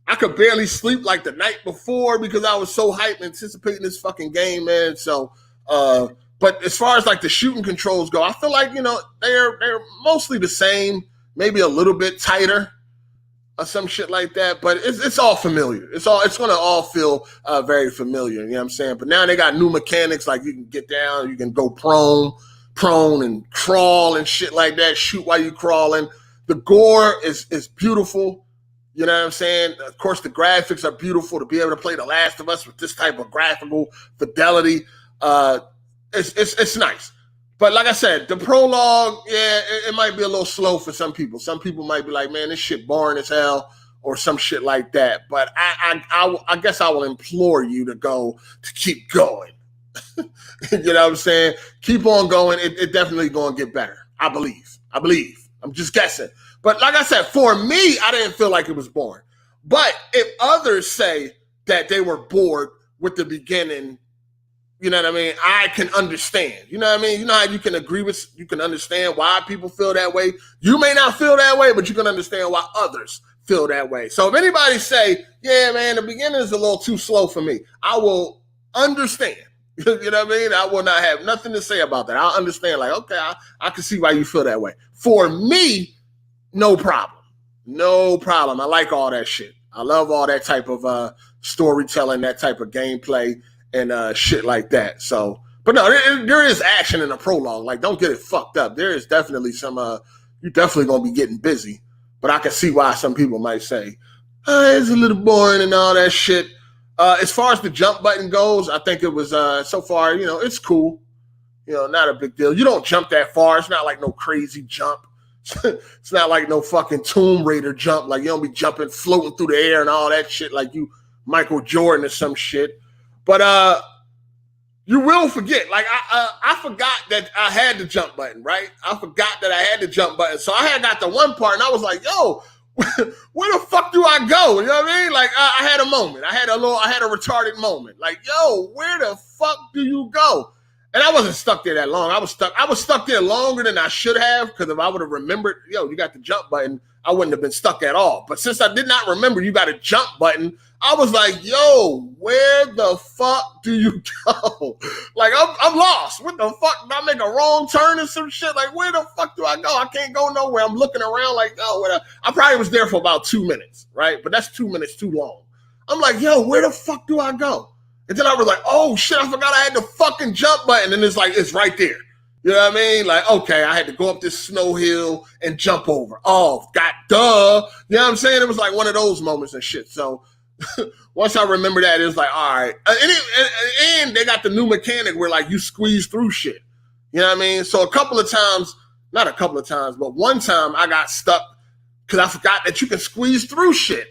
I could barely sleep like the night before because I was so hyped anticipating this fucking game, man. So, but as far as like the shooting controls go, I feel like they're mostly the same, maybe a little bit tighter or some shit like that. But it's all familiar. It's gonna all feel very familiar. You know what I'm saying? But now they got new mechanics, like you can get down, you can go prone and crawl and shit like that. Shoot while you crawling. The gore is beautiful. You know what I'm saying? Of course, the graphics are beautiful. To be able to play The Last of Us with this type of graphical fidelity, it's nice. But like I said, the prologue, yeah, it might be a little slow for some people. Some people might be like, man, this shit boring as hell, or some shit like that. But I guess I will implore you to keep going. You know what I'm saying? Keep on going. It definitely going to get better. I believe. I'm just guessing. But like I said, for me, I didn't feel like it was boring. But if others say that they were bored with the beginning, you know what I mean? I can understand. You know what I mean? You know how you can understand why people feel that way. You may not feel that way, but you can understand why others feel that way. So if anybody say, yeah, man, the beginning is a little too slow for me, I will understand. You know what I mean? I will not have nothing to say about that. I'll understand, like, okay, I can see why you feel that way. For me, no problem. No problem. I like all that shit. I love all that type of storytelling, that type of gameplay, and shit like that. So, but no, there is action in the prologue. Like, don't get it fucked up. There is definitely some, you're definitely going to be getting busy. But I can see why some people might say, it's a little boring and all that shit. As far as the jump button goes, I think it was, so far, it's cool. Not a big deal. You don't jump that far. It's not like no crazy jump. It's not like no fucking Tomb Raider jump. Like, you don't be jumping, floating through the air and all that shit like you Michael Jordan or some shit. But you will forget. Like, I forgot that I had the jump button, right? I forgot that I had the jump button. So I had got to one part and I was like, yo, where the fuck do I go? You know what I mean? Like, I had a moment. I had a retarded moment. Like, yo, where the fuck do you go? And I wasn't stuck there that long. I was stuck there longer than I should have, because if I would have remembered, you got the jump button, I wouldn't have been stuck at all. But since I did not remember you got a jump button, I was like, yo, where the fuck do you go? Like, I'm lost. What the fuck? Did I make a wrong turn or some shit? Like, where the fuck do I go? I can't go nowhere. I'm looking around like, oh, I probably was there for about 2 minutes, right? But that's 2 minutes too long. I'm like, yo, where the fuck do I go? And then I was like, oh shit, I forgot I had the fucking jump button. And it's like, it's right there. You know what I mean? Like, okay, I had to go up this snow hill and jump over. Oh, duh. You know what I'm saying? It was like one of those moments and shit. So once I remember that, it was like, all right. And they got the new mechanic where like you squeeze through shit. You know what I mean? So not a couple of times, but one time I got stuck because I forgot that you can squeeze through shit.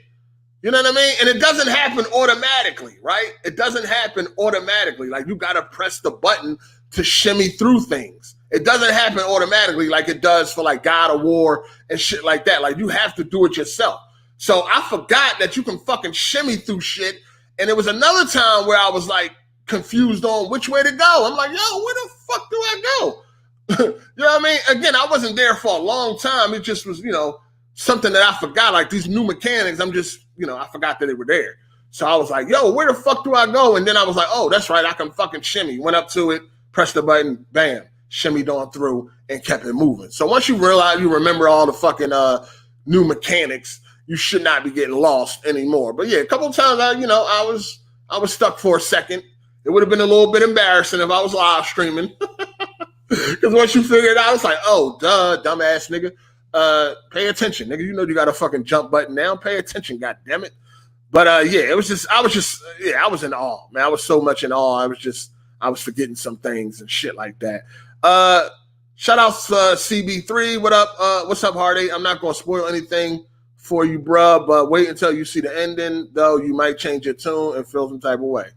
You know what I mean? And it doesn't happen automatically, right? It doesn't happen automatically. Like, you got to press the button to shimmy through things. It doesn't happen automatically like it does for like God of War and shit like that. Like, you have to do it yourself. So I forgot that you can fucking shimmy through shit. And it was another time where I was like confused on which way to go. I'm like, yo, where the fuck do I go? You know what I mean? Again, I wasn't there for a long time. It just was, something that I forgot. Like, these new mechanics, I'm just, I forgot that they were there. So I was like, yo, where the fuck do I go? And then I was like, oh, that's right, I can fucking shimmy. Went up to it, pressed the button, bam, shimmied on through and kept it moving. So once you realize you remember all the fucking new mechanics, you should not be getting lost anymore. But yeah, a couple of times I was stuck for a second. It would have been a little bit embarrassing if I was live streaming. Because once you figure it out, it's like, oh, duh, dumbass nigga. Pay attention, nigga. You got a fucking jump button now. Pay attention, goddammit. But yeah, I was in awe, man. I was so much in awe. I was forgetting some things and shit like that. Shout out to CB3. What up? What's up, Hard8? I'm not gonna spoil anything for you, bruh, but wait until you see the ending, though. You might change your tune and feel some type of way.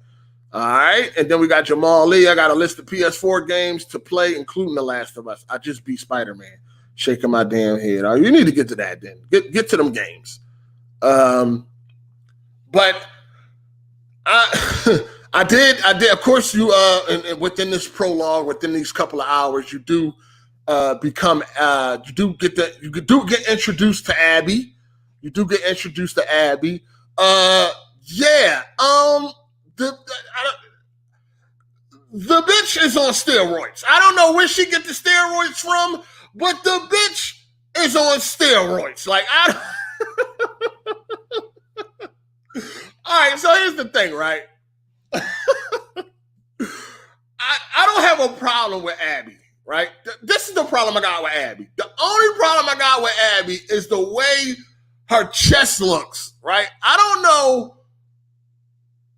All right, and then we got Jamal Lee. I got a list of PS4 games to play, including The Last of Us. I just beat Spider-Man. Shaking my damn head. Oh, you need to get to that then. Get to them games. But I did. Of course, you and within this prologue, within these couple of hours, you do get introduced to Abby. You do get introduced to Abby. Yeah. The bitch is on steroids. I don't know where she get the steroids from, but the bitch is on steroids. Like, all right, so here's the thing, right? I don't have a problem with Abby, right? This is the problem I got with Abby. The only problem I got with Abby is the way her chest looks, right? I don't know,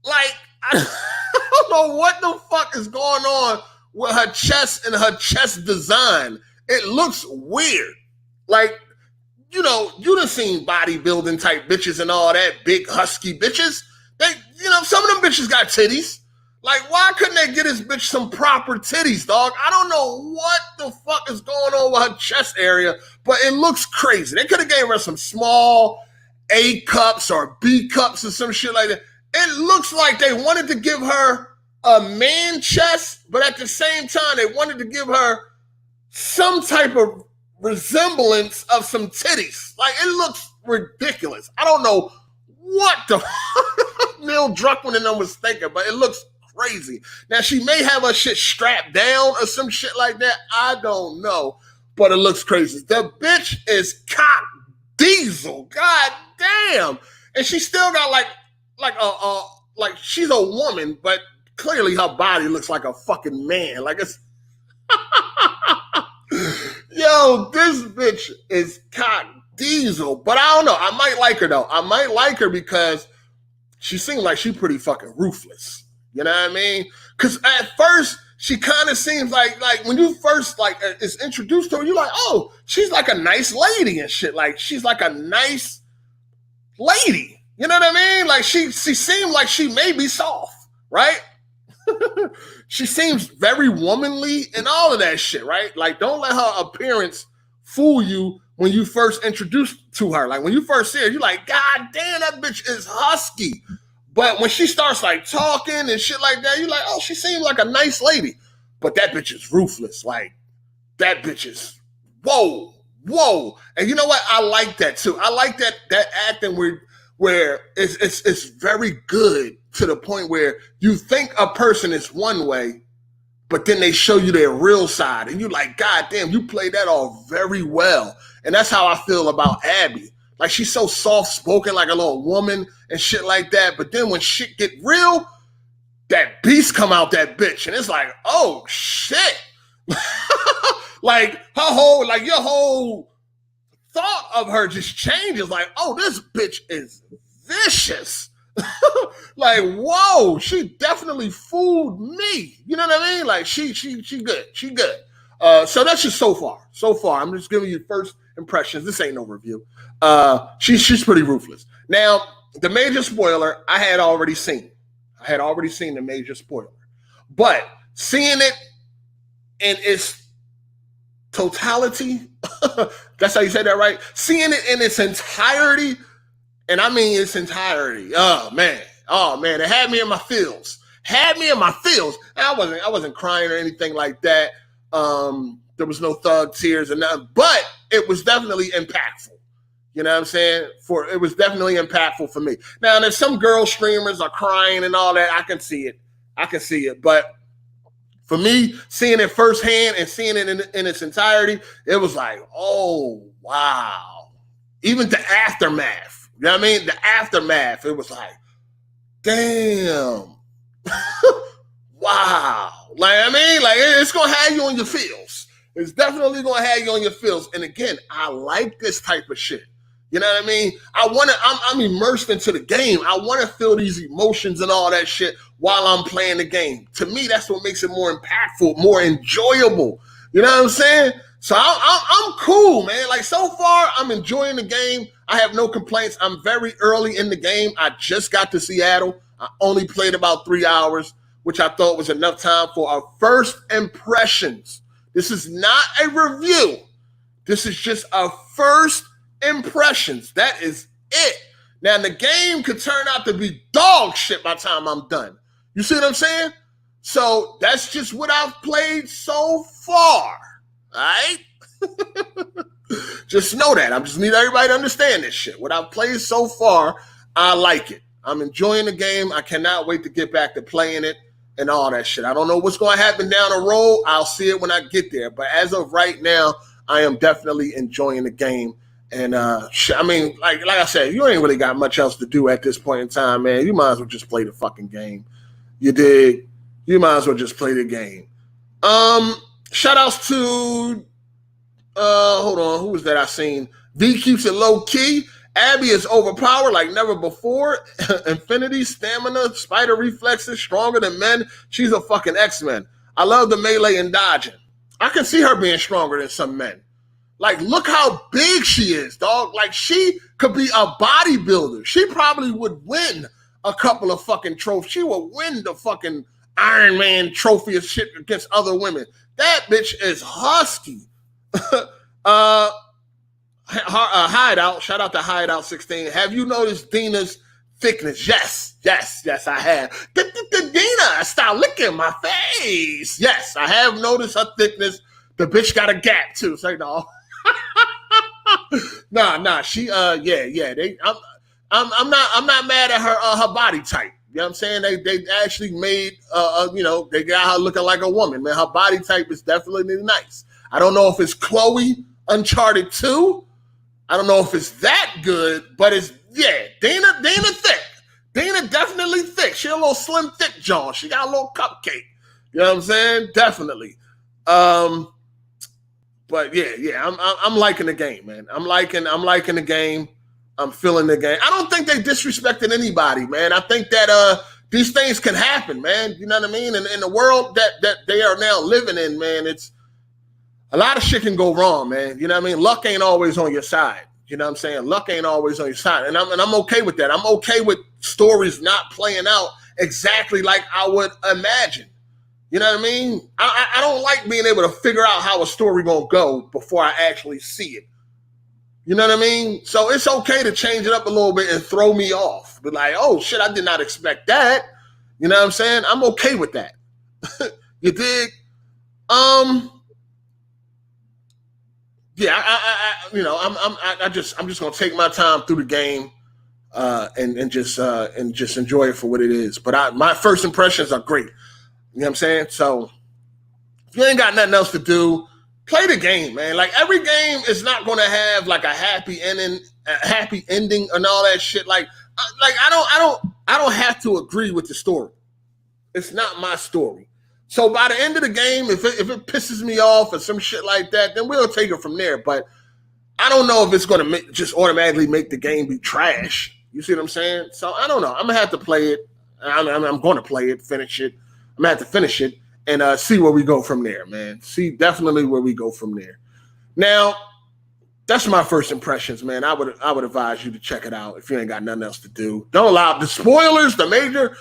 like, I don't know what the fuck is going on with her chest and her chest design. It looks weird. Like, you done seen bodybuilding type bitches and all that, big husky bitches. They, some of them bitches got titties. Like, why couldn't they get this bitch some proper titties, dog? I don't know what the fuck is going on with her chest area, but it looks crazy. They could have gave her some small A cups or B cups or some shit like that. It looks like they wanted to give her a man chest, but at the same time, they wanted to give her some type of resemblance of some titties. Like, it looks ridiculous. I don't know what the Neil Druckmann and them was thinking, but it looks crazy. Now, she may have her shit strapped down or some shit like that. I don't know, but it looks crazy. The bitch is cock diesel. God damn. And she still got like she's a woman, but clearly her body looks like a fucking man. Like, it's yo, this bitch is cock diesel. But I don't know. I might like her though. I might like her because she seems like she's pretty fucking ruthless. You know what I mean? Because at first she kind of seems like when you first is introduced to her, you're like, oh, she's like a nice lady and shit. Like, she's like a nice lady. You know what I mean? Like, she seemed like she may be soft, right? She seems very womanly and all of that shit, right? Like, don't let her appearance fool you when you first introduced to her. Like, when you first see her, you're like, God damn, that bitch is husky. But when she starts like talking and shit like that, you're like, oh, she seems like a nice lady. but that bitch is ruthless. Like, that bitch is, whoa. And you know what? I like that too. I like that acting where it's very good to the point where you think a person is one way, but then they show you their real side, and you're like, God damn, you played that off very well. And that's how I feel about Abby. Like, she's so soft-spoken, like a little woman and shit like that. But then when shit get real, that beast come out that bitch, and it's like, oh shit. Like, your whole thought of her just changes. Like, oh, this bitch is vicious. Like, whoa, she definitely fooled me. You know what I mean? Like, she good. She good. So that's just so far. I'm just giving you first impressions. This ain't no review. She's pretty ruthless. Now, the major spoiler I had already seen. I had already seen the major spoiler. But seeing it in its totality, that's how you say that, right? Seeing it in its entirety, and I mean its entirety. Oh man, it had me in my feels. I wasn't crying or anything like that. There was no thug tears or nothing, but it was definitely impactful. You know what I'm saying? It was definitely impactful for me. Now, there's some girl streamers are crying and all that. I can see it. But for me, seeing it firsthand and seeing it in its entirety, it was like, oh, wow. Even the aftermath. You know what I mean? The aftermath, it was like, damn. Wow. Like, I mean, like, it's going to have you on your feels. It's definitely going to have you on your feels. And again, I like this type of shit. You know what I mean? I'm immersed into the game. I want to feel these emotions and all that shit while I'm playing the game. To me, that's what makes it more impactful, more enjoyable. You know what I'm saying? So I'm cool, man. Like, so far, I'm enjoying the game. I have no complaints. I'm very early in the game. I just got to Seattle. I only played about 3 hours, which I thought was enough time for our first impressions. This is not a review. This is just our first impressions. That is it. Now, the game could turn out to be dog shit by the time I'm done. You see what I'm saying? So that's just what I've played so far. All right? Just know that. I just need everybody to understand this shit. What I've played so far, I like it. I'm enjoying the game. I cannot wait to get back to playing it and all that shit. I don't know what's going to happen down the road. I'll see it when I get there. But as of right now, I am definitely enjoying the game. And I mean, like I said, you ain't really got much else to do at this point in time, man. You might as well just play the fucking game. You dig? You might as well just play the game. Shout outs to hold on, who was that I seen? V keeps it low key. Abby is overpowered like never before. Infinity, stamina, spider reflexes, stronger than men. She's a fucking X-Men. I love the melee and dodging. I can see her being stronger than some men. Like, look how big she is, dog. Like, she could be a bodybuilder. She probably would win a couple of fucking trophies. She would win the fucking Iron Man trophy of shit against other women. That bitch is husky. Hideout, shout out to Hideout 16. Have you noticed Dina's thickness? Yes, I have. Dina, stop licking my face. Yes, I have noticed her thickness. The bitch got a gap too. Say no. Nah. She I'm not mad at her body type. You know what I'm saying? They actually made they got her looking like a woman, man. Her body type is definitely nice. I don't know if it's Chloe Uncharted 2. I don't know if it's that good, but it's Dana thick. Dana definitely thick. She a little slim thick jaw. She got a little cupcake. You know what I'm saying? Definitely. But I'm liking the game, man. I'm liking the game. I'm feeling the game. I don't think they disrespected anybody, man. I think that these things can happen, man. You know what I mean? And in the world that they are now living in, man, it's a lot of shit can go wrong, man. You know what I mean? Luck ain't always on your side. You know what I'm saying? Luck ain't always on your side. And I'm okay with that. I'm okay with stories not playing out exactly like I would imagine. You know what I mean? I don't like being able to figure out how a story gonna go before I actually see it. You know what I mean? So it's okay to change it up a little bit and throw me off. But like, oh shit, I did not expect that. You know what I'm saying? I'm okay with that. You dig? Yeah, I'm just gonna take my time through the game, and just enjoy it for what it is. But my first impressions are great. You know what I'm saying? So if you ain't got nothing else to do, play the game, man. Like every game is not gonna have like a happy ending, and all that shit. Like I don't have to agree with the story. It's not my story. So by the end of the game, if it pisses me off or some shit like that, then we'll take it from there. But I don't know if it's going to just automatically make the game be trash. You see what I'm saying? So I don't know. I'm gonna have to play it. I'm going to play it, finish it. I'm gonna have to finish it and see where we go from there, man. See definitely where we go from there. Now, that's my first impressions, man. I would advise you to check it out if you ain't got nothing else to do. Don't allow the spoilers, the major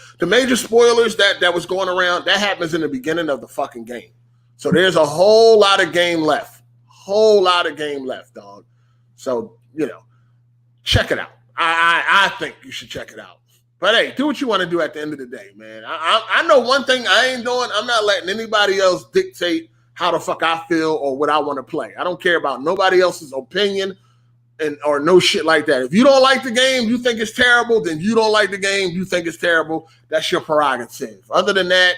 spoilers that was going around. That happens in the beginning of the fucking game. So there's a whole lot of game left. Whole lot of game left, dog. So check it out. I think you should check it out. But hey, do what you want to do at the end of the day, man. I know one thing I ain't doing. I'm not letting anybody else dictate how the fuck I feel or what I want to play. I don't care about nobody else's opinion or no shit like that. If you don't like the game, you think it's terrible, then you don't like the game, you think it's terrible. That's your prerogative. Other than that,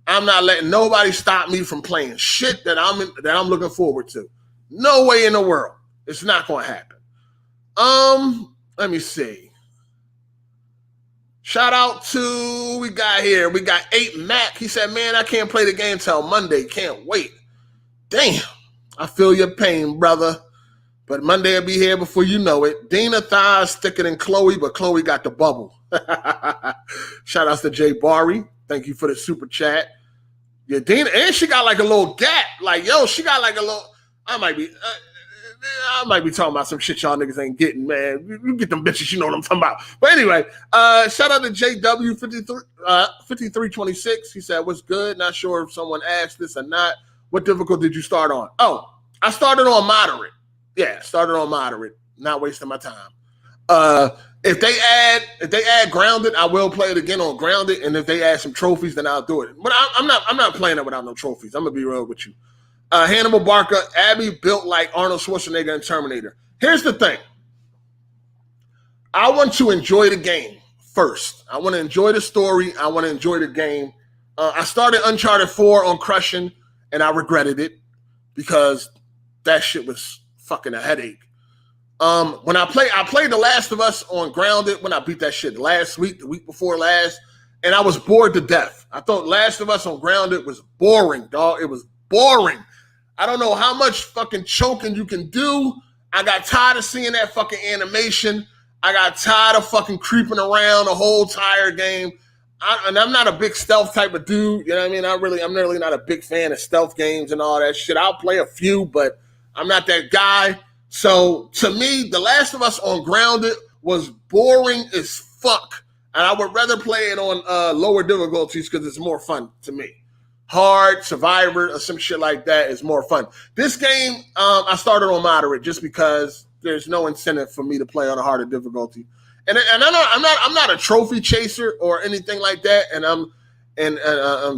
I'm not letting nobody stop me from playing shit that I'm looking forward to. No way in the world. It's not going to happen. Let me see. Shout out to, we got 8 Mac. He said, man, I can't play the game till Monday. Can't wait. Damn. I feel your pain, brother. But Monday will be here before you know it. Dina thighs thicker than Chloe, but Chloe got the bubble. Shout out to Jay Barry. Thank you for the super chat. Yeah, Dina, and she got like a little gap. Like, yo, she got like a little, I might be talking about some shit y'all niggas ain't getting, man. You get them bitches, you know what I'm talking about. But anyway, shout out to JW5326. He said, what's good? Not sure if someone asked this or not. What difficulty did you start on? Oh, I started on moderate. Yeah, started on moderate. Not wasting my time. If they add grounded, I will play it again on grounded. And if they add some trophies, then I'll do it. But I'm not playing it without no trophies. I'm gonna be real with you. Hannibal Barker, Abby built like Arnold Schwarzenegger and Terminator. Here's the thing. I want to enjoy the game first. I want to enjoy the story. I want to enjoy the game. I started Uncharted 4 on Crushing, and I regretted it because that shit was fucking a headache. When I played The Last of Us on Grounded when I beat that shit last week, the week before last, and I was bored to death. I thought Last of Us on Grounded was boring, dog. It was boring. I don't know how much fucking choking you can do. I got tired of seeing that fucking animation. I got tired of fucking creeping around the whole entire game. And I'm not a big stealth type of dude. You know what I mean? I'm really not a big fan of stealth games and all that shit. I'll play a few, but I'm not that guy. So to me, The Last of Us on Grounded was boring as fuck. And I would rather play it on lower difficulties because it's more fun to me. Hard, Survivor, or some shit like that is more fun. This game, I started on moderate just because there's no incentive for me to play on a harder difficulty. And I'm not a trophy chaser or anything like that, and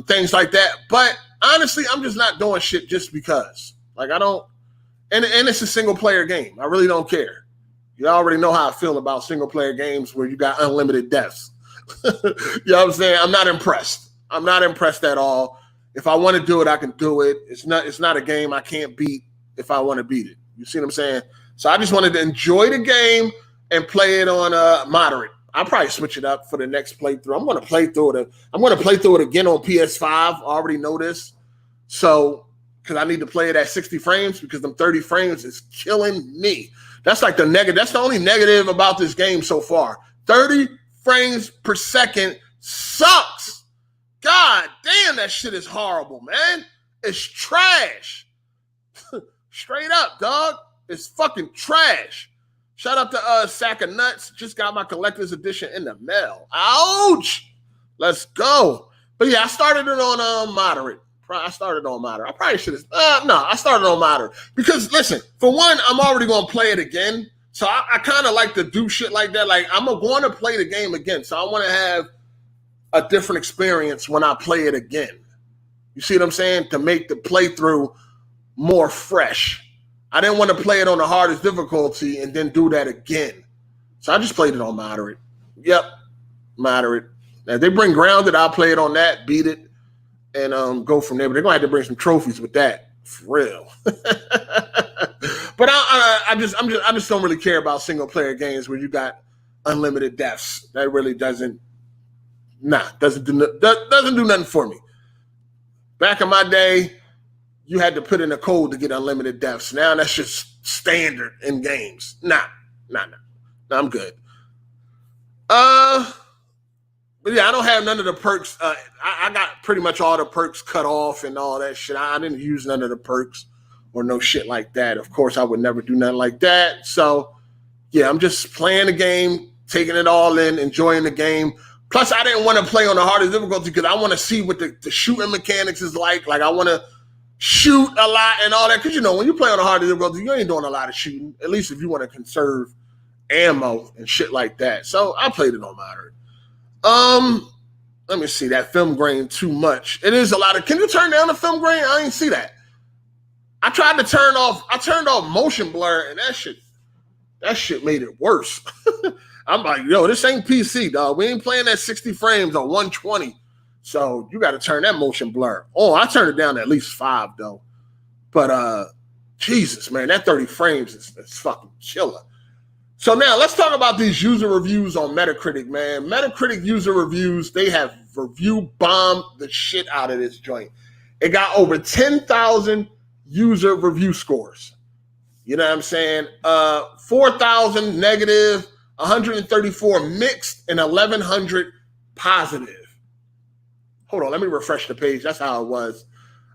things like that. But honestly, I'm just not doing shit just because. Like I don't, and it's a single player game. I really don't care. You already know how I feel about single player games where you got unlimited deaths. You know what I'm saying? I'm not impressed. I'm not impressed at all. If I want to do it, I can do it. It's not a game I can't beat if I want to beat it. You see what I'm saying? So I just wanted to enjoy the game and play it on moderate. I'll probably switch it up for the next playthrough. I'm going to play through it. I'm going to play through it again on PS5. I already know this. So, because I need to play it at 60 frames because them 30 frames is killing me. That's like the negative. That's the only negative about this game so far. 30 frames per second sucks. God damn, that shit is horrible, man. It's trash. Straight up, dog. It's fucking trash. Shout out to Sack of Nuts. Just got my collector's edition in the mail. Ouch. Let's go. But yeah, I started it on moderate. I probably should have. No, I started on moderate. Because listen, for one, I'm already going to play it again. So I kind of like to do shit like that. Like I'm going to play the game again. So I want to have a different experience when I play it again. You see what I'm saying? To make the playthrough more fresh. I didn't want to play it on the hardest difficulty and then do that again. So I just played it on moderate. Yep, moderate. Now, if they bring Grounded, I'll play it on that, beat it, and go from there. But they're going to have to bring some trophies with that, for real. But I just don't really care about single player games where you got unlimited deaths. That really doesn't do nothing for me. Back in my day, you had to put in a code to get unlimited deaths. Now that's just standard in games. Nah, I'm good. But yeah, I don't have none of the perks. I got pretty much all the perks cut off and all that shit. I didn't use none of the perks or no shit like that. Of course, I would never do nothing like that. So yeah, I'm just playing the game, taking it all in, enjoying the game. Plus, I didn't want to play on the hardest difficulty because I want to see what the shooting mechanics is like. Like, I want to shoot a lot and all that. Because, you know, when you play on the hardest difficulty, you ain't doing a lot of shooting, at least if you want to conserve ammo and shit like that. So I played it on moderate. Let me see. That film grain too much. It is a lot of... Can you turn down the film grain? I didn't see that. I tried to turn off... I turned off motion blur, and that shit made it worse. I'm like, yo, this ain't PC, dog. We ain't playing at 60 frames or 120. So you got to turn that motion blur. Oh, I turned it down to at least 5, though. But Jesus, man, that 30 frames is fucking killer. So now let's talk about these user reviews on Metacritic, man. Metacritic user reviews, they have review bombed the shit out of this joint. It got over 10,000 user review scores. You know what I'm saying? 4,000 negative, 134 mixed, and 1,100 positive. Hold on, let me refresh the page. That's how it was.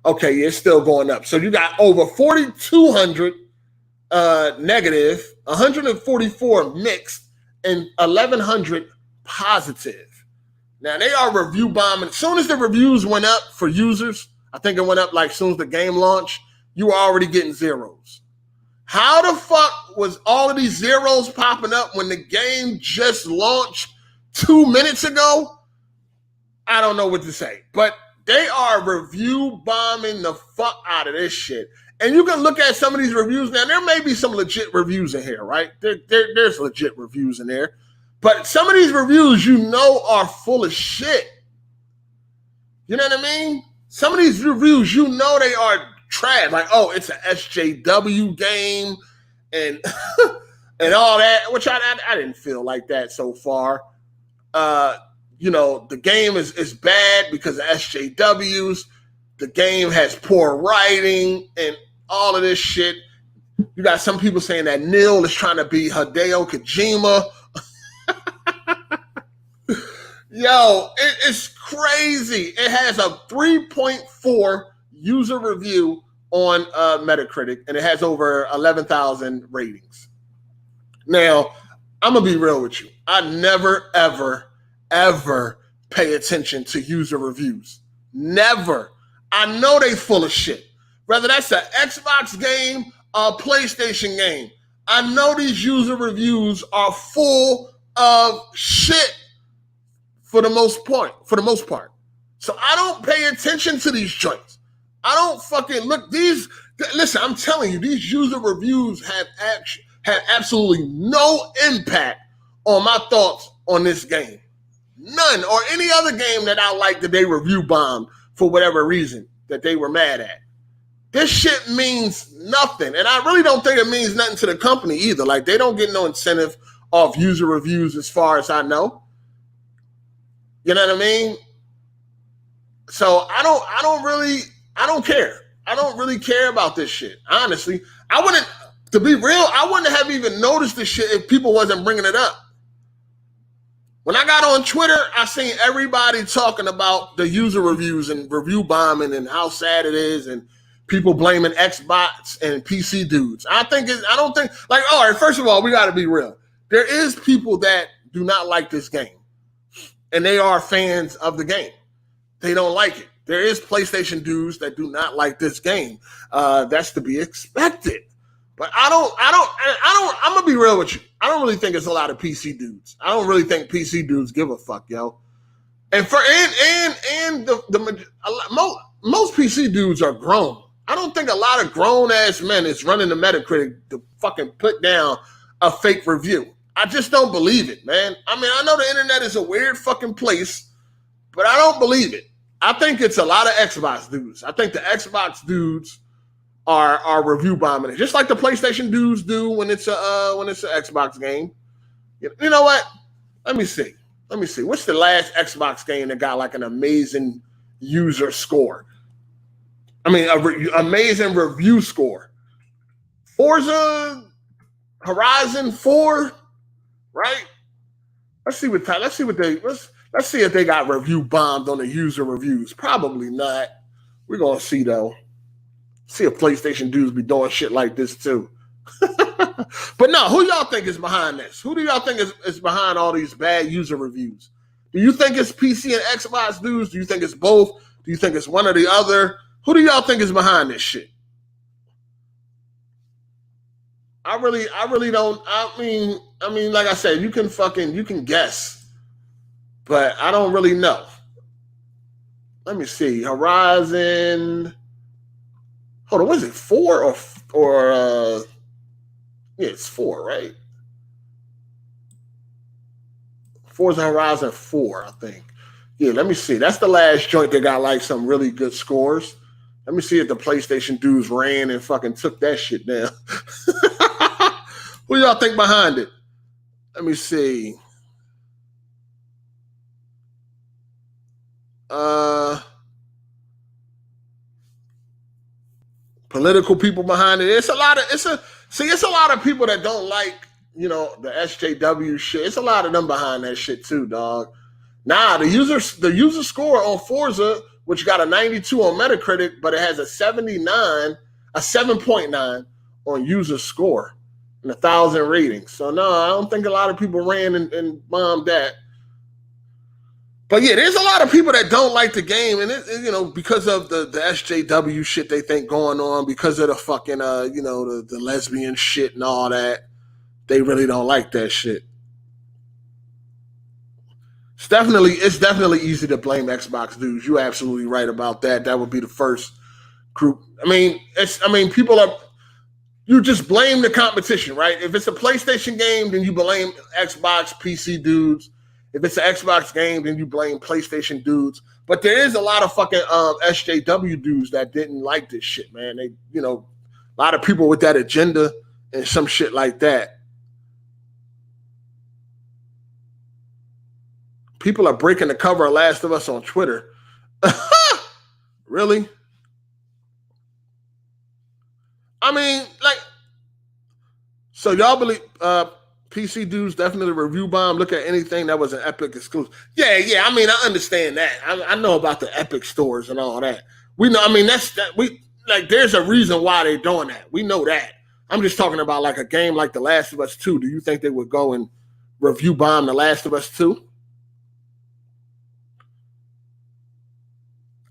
Okay, yeah, it's still going up. So you got over 4,200 negative, 144 mixed, and 1,100 positive. Now, they are review bombing. As soon as the reviews went up for users, I think it went up like as soon as the game launched, you were already getting zeros. How the fuck was all of these zeros popping up when the game just launched 2 minutes ago? I don't know what to say, but they are review bombing the fuck out of this shit. And you can look at some of these reviews now. There may be some legit reviews in here, right? There's legit reviews in there. But some of these reviews, you know, are full of shit. You know what I mean? Some of these reviews, you know, they are trash. Like, oh, it's an SJW game and and all that, which I didn't feel like that so far. You know, the game is bad because of SJWs. The game has poor writing and all of this shit. You got some people saying that Neil is trying to be Hideo Kojima. Yo, it's crazy. It has a 3.4 user review on Metacritic, and it has over 11,000 ratings. Now, I'm going to be real with you. I never, ever pay attention to user reviews. Never. I know they full of shit. Whether that's an Xbox game or a PlayStation game, I know these user reviews are full of shit for the most part. So I don't pay attention to these joints. I don't fucking look these. Listen, I'm telling you, these user reviews have absolutely no impact on my thoughts on this game. None. Or any other game that I like that they review bombed for whatever reason that they were mad at. This shit means nothing. And I really don't think it means nothing to the company either. Like, they don't get no incentive off user reviews as far as I know. You know what I mean? So I don't care. I don't really care about this shit. Honestly, to be real, I wouldn't have even noticed this shit if people wasn't bringing it up. When I got on Twitter, I seen everybody talking about the user reviews and review bombing and how sad it is and people blaming Xbox and PC dudes. All right, first of all, we got to be real. There is people that do not like this game, and they are fans of the game. They don't like it. There is PlayStation dudes that do not like this game. That's to be expected. But I'm gonna be real with you. I don't really think it's a lot of PC dudes. I don't really think PC dudes give a fuck, yo. And most PC dudes are grown. I don't think a lot of grown ass men is running the Metacritic to fucking put down a fake review. I just don't believe it, man. I mean, I know the internet is a weird fucking place, but I don't believe it. I think it's a lot of Xbox dudes. I think the Xbox dudes are review bombing it, just like the PlayStation dudes do when it's an Xbox game. You know what? Let me see. What's the last Xbox game that got like an amazing user score? I mean, amazing review score. Forza Horizon 4, right? Let's see if they got review bombed on the user reviews. Probably not. We're gonna see though. See if PlayStation dudes be doing shit like this too. But no, who y'all think is behind this? Who do y'all think is behind all these bad user reviews? Do you think it's PC and Xbox dudes? Do you think it's both? Do you think it's one or the other? Who do y'all think is behind this shit? I really don't. I mean, like I said, you can guess, but I don't really know. Let me see. Horizon. Hold on, was it 4 or yeah, it's 4, right? Forza Horizon 4, I think. Yeah, let me see. That's the last joint that got like some really good scores. Let me see if the PlayStation dudes ran and fucking took that shit down. Who y'all think behind it? Let me see. Political people behind it. It's a lot of people that don't like, the SJW shit. It's a lot of them behind that shit too, dog. Nah, the user score on Forza, which got a 92 on Metacritic, but it has a 7.9 on user score and 1,000 ratings. So no, I don't think a lot of people ran and bombed that. But yeah, there's a lot of people that don't like the game, and because of the SJW shit they think going on, because of the fucking the lesbian shit and all that, they really don't like that shit. It's definitely easy to blame Xbox dudes. You're absolutely right about that. That would be the first group. People are. You just blame the competition, right? If it's a PlayStation game, then you blame Xbox PC dudes. If it's an Xbox game, then you blame PlayStation dudes. But there is a lot of fucking SJW dudes that didn't like this shit, man. They, a lot of people with that agenda and some shit like that. People are breaking the cover of Last of Us on Twitter. Really? I mean, so y'all believe PC dudes definitely review bomb. Look at anything that was an Epic exclusive. Yeah. I mean, I understand that. I know about the Epic stores and all that. We know. I mean, there's a reason why they're doing that. We know that. I'm just talking about like a game like The Last of Us 2. Do you think they would go and review bomb The Last of Us 2?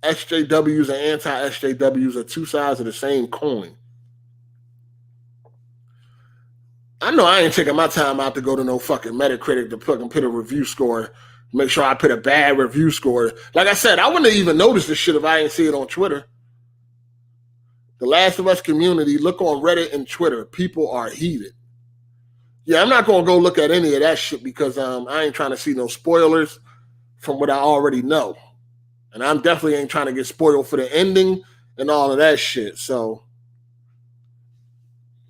SJWs and anti-SJWs are two sides of the same coin. I know I ain't taking my time out to go to no fucking Metacritic to put a review score, make sure I put a bad review score. Like I said, I wouldn't have even noticed this shit if I didn't see it on Twitter. The Last of Us community, look on Reddit and Twitter. People are heated. Yeah, I'm not going to go look at any of that shit because I ain't trying to see no spoilers from what I already know. And I'm definitely ain't trying to get spoiled for the ending and all of that shit. So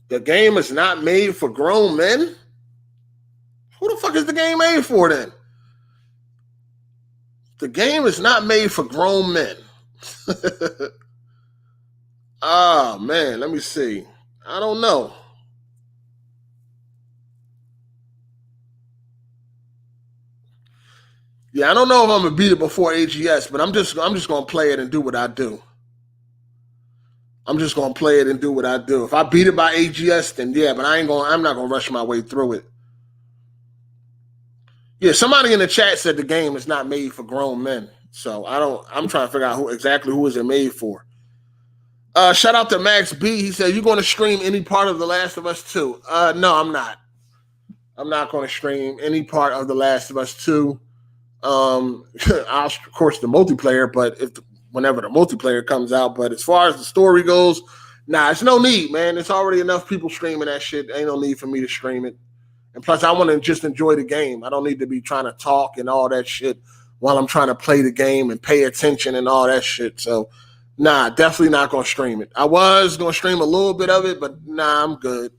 the game is not made for grown men? Who the fuck is the game made for then? The game is not made for grown men. Oh, man, let me see. I don't know. Yeah, I don't know if I'm gonna beat it before AGS, but I'm just gonna play it and do what I do. I'm just gonna play it and do what I do. If I beat it by AGS, then yeah, but I'm not gonna rush my way through it. Yeah, somebody in the chat said the game is not made for grown men. So I'm trying to figure out who is it made for. Shout out to Max B. He said, "You going to stream any part of The Last of Us 2?" No, I'm not. I'm not going to stream any part of The Last of Us 2. Of course, the multiplayer, but whenever the multiplayer comes out. But as far as the story goes, nah, it's no need, man. It's already enough people streaming that shit. Ain't no need for me to stream it. And plus, I want to just enjoy the game. I don't need to be trying to talk and all that shit while I'm trying to play the game and pay attention and all that shit. So, nah, definitely not going to stream it. I was going to stream a little bit of it, but nah, I'm good.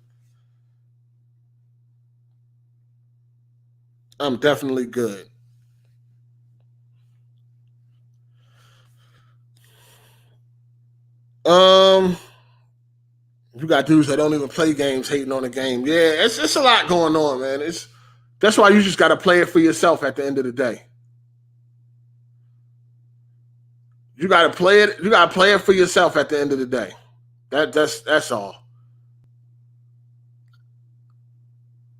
I'm definitely good. You got dudes that don't even play games hating on the game. Yeah, it's a lot going on, man. That's why you just got to play it for yourself at the end of the day. You got to play it. You got to play it for yourself at the end of the day. That's all.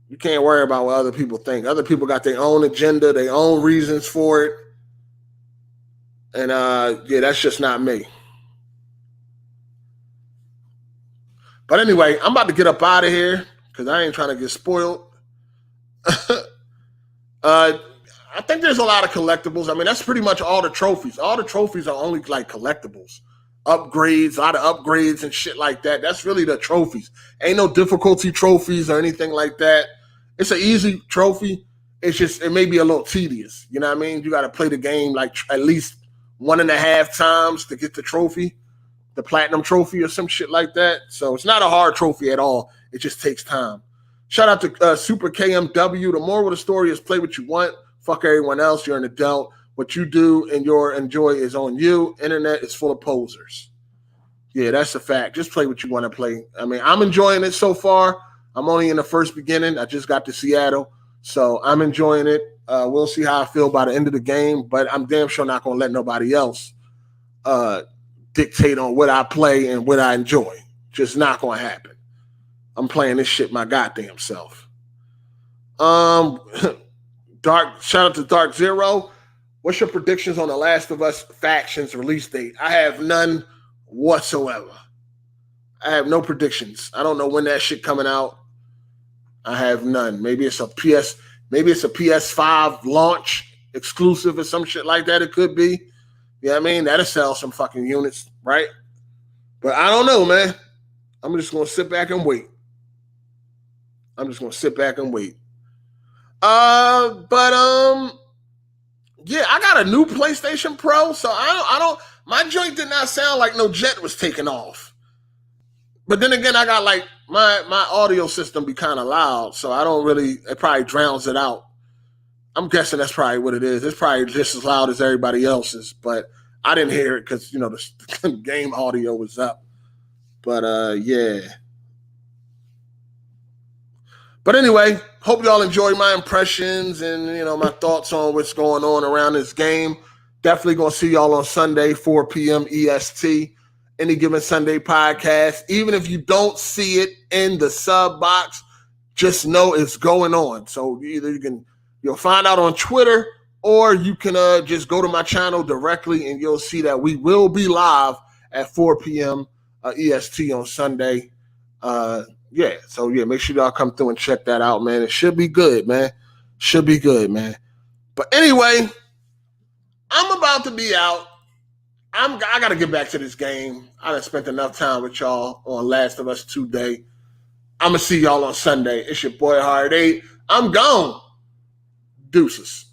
You can't worry about what other people think. Other people got their own agenda, their own reasons for it, and yeah, that's just not me. But anyway, I'm about to get up out of here because I ain't trying to get spoiled. I think there's a lot of collectibles. I mean, that's pretty much all the trophies. All the trophies are only like collectibles, upgrades, a lot of upgrades and shit like that. That's really the trophies. Ain't no difficulty trophies or anything like that. It's an easy trophy. It's just, it may be a little tedious. You know what I mean? You got to play the game like at least 1.5 times to get the trophy, the platinum trophy or some shit like that. So it's not a hard trophy at all. It just takes time. Shout out to Super KMW. The moral of the story is play what you want. Fuck everyone else. You're an adult. What you do and your enjoy is on you. Internet is full of posers. Yeah, that's a fact. Just play what you want to play. I mean, I'm enjoying it so far. I'm only in the first beginning. I just got to Seattle, so I'm enjoying it. We'll see how I feel by the end of the game, but I'm damn sure not going to let nobody else dictate on what I play and what I enjoy. Just not going to happen. I'm playing this shit my goddamn self. Dark, shout out to Dark Zero. What's your predictions on the Last of Us Factions release date? I have none whatsoever. I have no predictions. I don't know when that shit coming out. I have none. Maybe it's a PS5 launch exclusive or some shit like that. It could be. You know what I mean? That'll sell some fucking units, right? But I don't know, man. I'm just gonna sit back and wait. Yeah, I got a new PlayStation Pro, so I don't. My joint did not sound like no jet was taking off. But then again, I got like my audio system be kind of loud, so I don't really. It probably drowns it out. I'm guessing that's probably what it is. It's probably just as loud as everybody else's, but I didn't hear it because the game audio was up. But yeah. But anyway, hope y'all enjoy my impressions and my thoughts on what's going on around this game. Definitely gonna see y'all on Sunday, 4 p.m. EST. Any Given Sunday podcast. Even if you don't see it in the sub box, just know it's going on. So either you'll find out on Twitter, or you can just go to my channel directly and you'll see that we will be live at 4 p.m. EST on Sunday. Yeah, so yeah, make sure y'all come through and check that out, man. It should be good, man. But anyway, I'm about to be out. I got to get back to this game. I done spent enough time with y'all on Last of Us 2 Day. I'm going to see y'all on Sunday. It's your boy Hard 8. I'm gone. Deuces.